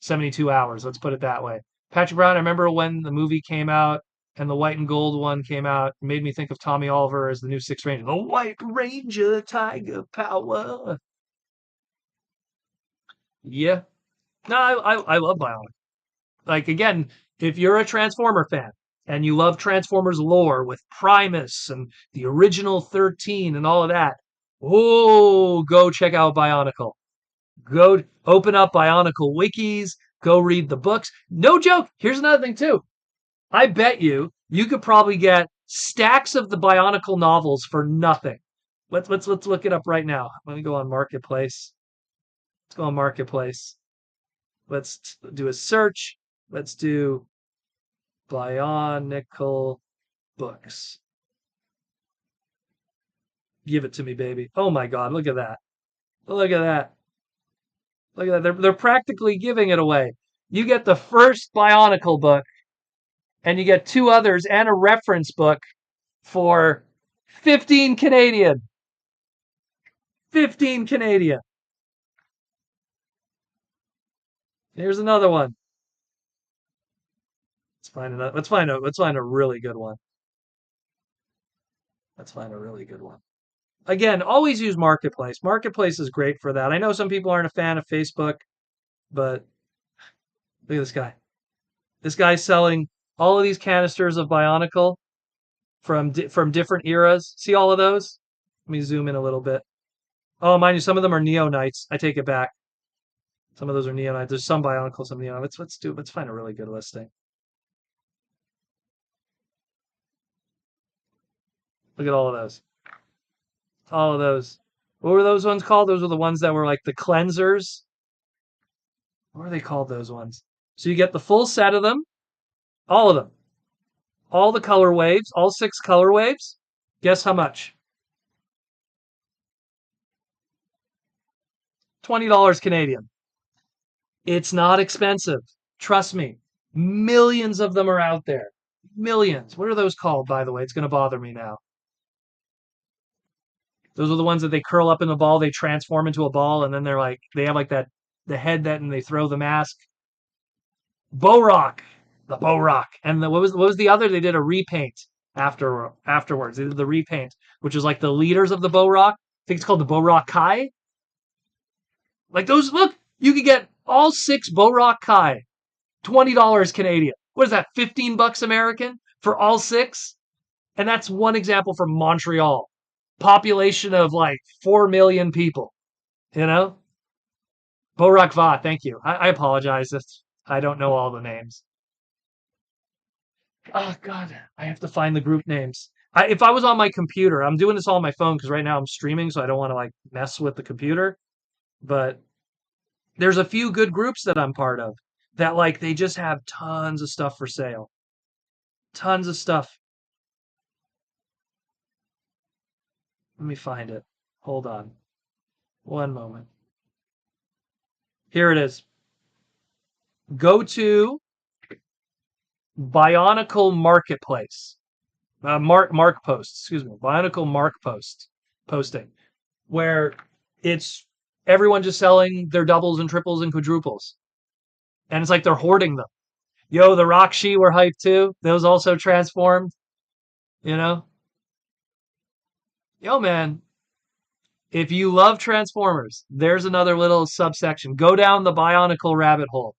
72 hours. Let's put it that way. Patrick Brown, I remember when the movie came out and the white and gold one came out, it made me think of Tommy Oliver as the new Sixth Ranger. The White Ranger, Tiger Power. Yeah. No, I love Bionic. Like, again, if you're a Transformer fan and you love Transformers lore with Primus and the original 13 and all of that, oh, go check out Bionicle. Go open up Bionicle wikis, go read the books. No joke. Here's another thing too. I bet you could probably get stacks of the Bionicle novels for nothing. Let's look it up right now. Let me go on Marketplace. Let's go on Marketplace. Let's do a search. Let's do Bionicle books. Give it to me, baby. Oh my God, look at that. Look at that. Look at that. They're practically giving it away. You get the first Bionicle book, and you get two others and a reference book for 15 Canadian. 15 Canadian. Here's another one. Let's find a really good one. Let's find a really good one. Again, always use Marketplace. Marketplace is great for that. I know some people aren't a fan of Facebook, but look at this guy. This guy's selling all of these canisters of Bionicle from different eras. See all of those? Let me zoom in a little bit. Oh, mind you, some of them are Neonites. I take it back. Some of those are Neonites. There's some Bionicles, some Neonites. Let's find a really good listing. Look at all of those. All of those. What were those ones called? Those were the ones that were like the cleansers. What are they called, those ones? So you get the full set of them, all of them, all the color waves, all 6 color waves. Guess how much? $20 Canadian. It's not expensive. Trust me. Millions of them are out there. Millions. What are those called, by the way? It's going to bother me now. Those are the ones that they curl up in a ball, they transform into a ball, and then they have like that, the head that, and they throw the mask. Rock, the Rock, and what was the other? They did a repaint afterwards. They did the repaint, which is like the leaders of the Rock. I think it's called the Rock Kai. Like those, look, you could get all 6 Rock Kai, $20 Canadian. What is that? $15 American for all 6? And that's one example from Montreal. Population of like 4 million people, you know? Borak Va, thank you. I apologize if I don't know all the names. Oh, God, I have to find the group names. If I was on my computer, I'm doing this all on my phone because right now I'm streaming, so I don't want to like mess with the computer. But there's a few good groups that I'm part of that like they just have tons of stuff for sale. Tons of stuff. Let me find it. Hold on. One moment. Here it is. Go to Bionicle Marketplace. Mark post, excuse me. Bionicle Mark post posting, where it's everyone just selling their doubles and triples and quadruples. And it's like they're hoarding them. Yo, the Rockshi were hyped too. Those also transformed, you know? Yo, man, if you love Transformers, there's another little subsection. Go down the Bionicle rabbit hole.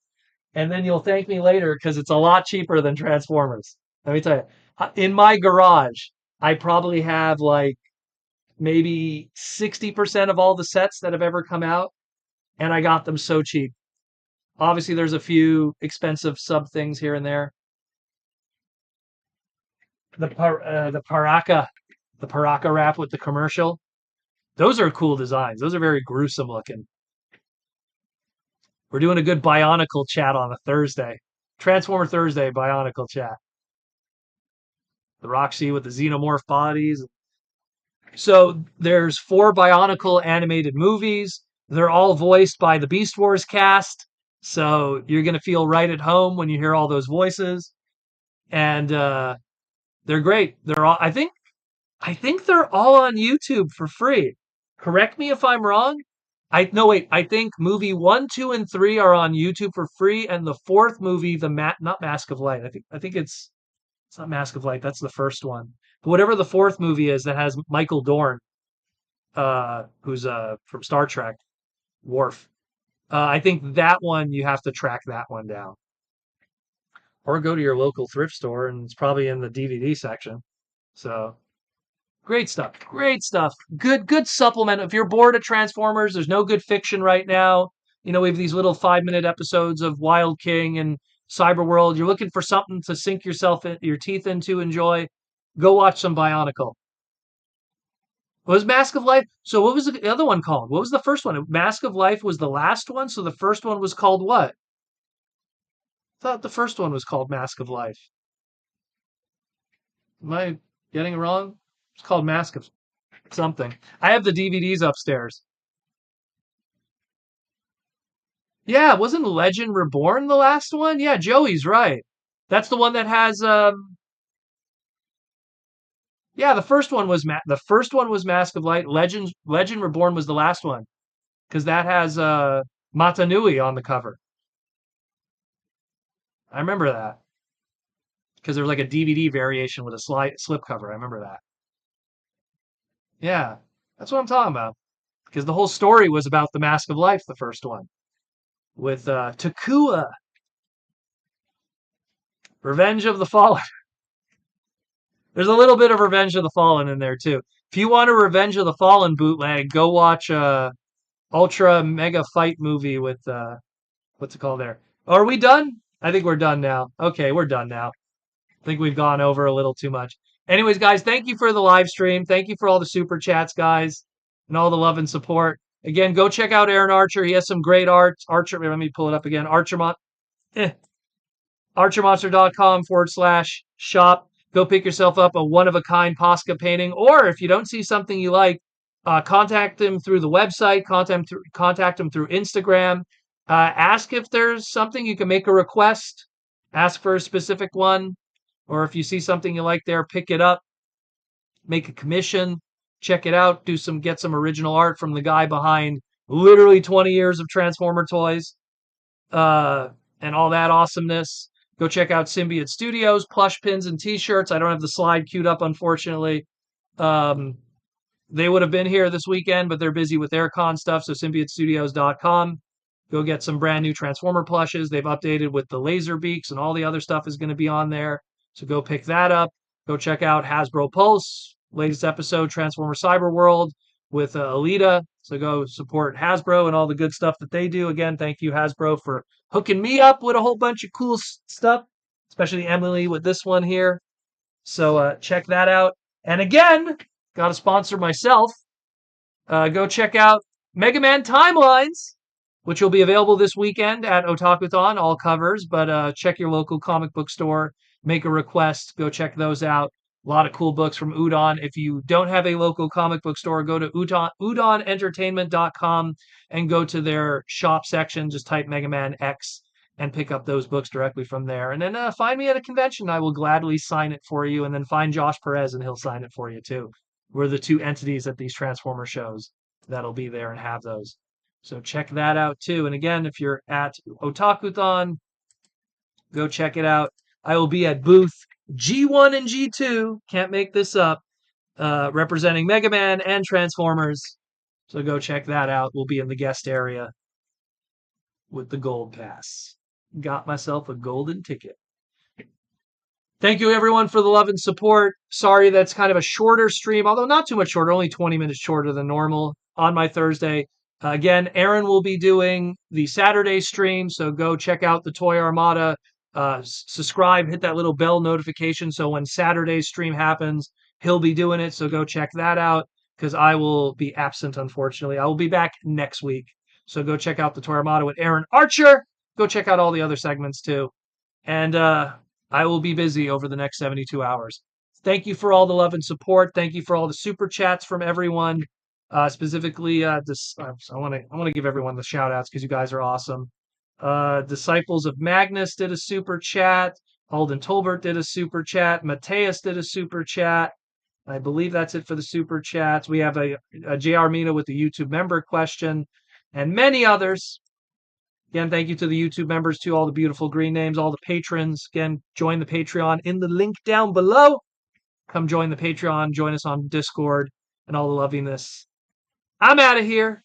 And then you'll thank me later because it's a lot cheaper than Transformers. Let me tell you. In my garage, I probably have like maybe 60% of all the sets that have ever come out. And I got them so cheap. Obviously, there's a few expensive sub things here and there. The Paraka wrap with the commercial. Those are cool designs. Those are very gruesome looking. We're doing a good Bionicle chat on a Thursday. Transformer Thursday Bionicle chat. The Roxy with the xenomorph bodies. So there's 4 Bionicle animated movies. They're all voiced by the Beast Wars cast. So you're going to feel right at home when you hear all those voices. And they're great. They're all, I think they're all on YouTube for free. Correct me if I'm wrong. I think movie 1, 2, and 3 are on YouTube for free, and the 4th movie, not Mask of Light. I think it's not Mask of Light. That's the first one. But whatever the 4th movie is that has Michael Dorn, who's from Star Trek, Worf. I think that one you have to track that one down, or go to your local thrift store, and it's probably in the DVD section. So. Great stuff. Great stuff. Good supplement. If you're bored of Transformers, there's no good fiction right now. We have these little 5-minute episodes of Wild King and Cyberworld. You're looking for something to sink your teeth into, enjoy. Go watch some Bionicle. Was Mask of Life? So what was the other one called? What was the first one? Mask of Life was the last one, so the first one was called what? I thought the first one was called Mask of Life. Am I getting it wrong? It's called Mask of something. I have the DVDs upstairs. Yeah, wasn't Legend Reborn the last one? Yeah, Joey's right. That's the one that has yeah, the first one was Mask of Light. Legend Reborn was the last one cuz that has Matanui on the cover. I remember that because there was like a DVD variation with a slipcover. I remember that. Yeah, that's what I'm talking about. Because the whole story was about the Mask of Life, the first one, with Takua, Revenge of the Fallen. There's a little bit of Revenge of the Fallen in there too. If you want a Revenge of the Fallen bootleg, go watch Ultra Mega Fight movie with what's it called there? Oh, are we done? I think we're done now. Okay, we're done now. I think we've gone over a little too much. Anyways, guys, thank you for the live stream. Thank you for all the super chats, guys, and all the love and support. Again, go check out Aaron Archer. He has some great art. Archer, let me pull it up again. Archermonster.com/shop. Go pick yourself up a one-of-a-kind Posca painting. Or if you don't see something you like, contact him through the website. Contact him through Instagram. Ask if there's something you can make a request. Ask for a specific one. Or if you see something you like there, pick it up. Make a commission. Check it out. Get some original art from the guy behind literally 20 years of Transformer toys. And all that awesomeness. Go check out Symbiote Studios, plush pins and t-shirts. I don't have the slide queued up, unfortunately. They would have been here this weekend, but they're busy with their con stuff, so symbiotestudios.com. Go get some brand new Transformer plushes. They've updated with the laser beaks, and all the other stuff is going to be on there. So go pick that up. Go check out Hasbro Pulse, latest episode, Transformer Cyberworld with Alita. So go support Hasbro and all the good stuff that they do. Again, thank you, Hasbro, for hooking me up with a whole bunch of cool stuff, especially Emily with this one here. So check that out. And again, got to sponsor myself. Go check out Mega Man Timelines, which will be available this weekend at Otakuthon, all covers. But check your local comic book store, make a request, go check those out. A lot of cool books from Udon. If you don't have a local comic book store, go to udonentertainment.com and go to their shop section. Just type Mega Man X and pick up those books directly from there. And then find me at a convention. I will gladly sign it for you. And then find Josh Perez and he'll sign it for you too. We're the two entities at these Transformer shows that'll be there and have those. So check that out too. And again, if you're at Otakuthon, go check it out. I will be at booth G1 and G2. Can't make this up. Representing Mega Man and Transformers. So go check that out. We'll be in the guest area with the gold pass. Got myself a golden ticket. Thank you everyone for the love and support. Sorry that's kind of a shorter stream, although not too much shorter, only 20 minutes shorter than normal on my Thursday. Again, Aaron will be doing the Saturday stream, so go check out the Toy Armada. Subscribe, hit that little bell notification so when Saturday's stream happens, he'll be doing it. So go check that out because I will be absent, unfortunately. I will be back next week. So go check out the Toy Armada with Aaron Archer. Go check out all the other segments too. And I will be busy over the next 72 hours. Thank you for all the love and support. Thank you for all the super chats from everyone. Specifically, I want to give everyone the shout outs because you guys are awesome. Disciples of Magnus did a super chat. Alden Tolbert did a super chat. Mateus did a super chat. I believe that's it for the super chats. We have a JR Mina with the YouTube member question and many others. Again, thank you to the YouTube members, to all the beautiful green names, all the patrons. Again, join the Patreon in the link down below. Come join the Patreon, join us on Discord, and all the lovingness. I'm out of here.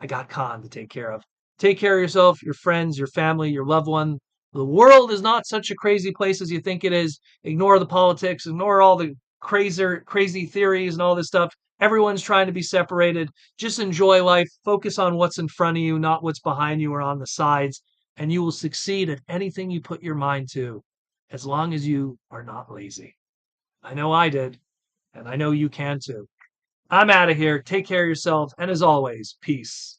I got Khan to take care of. Take care of yourself, your friends, your family, your loved one. The world is not such a crazy place as you think it is. Ignore the politics, ignore all the crazy theories and all this stuff. Everyone's trying to be separated. Just enjoy life. Focus on what's in front of you, not what's behind you or on the sides. And you will succeed at anything you put your mind to, as long as you are not lazy. I know I did, and I know you can too. I'm out of here. Take care of yourself. And as always, peace.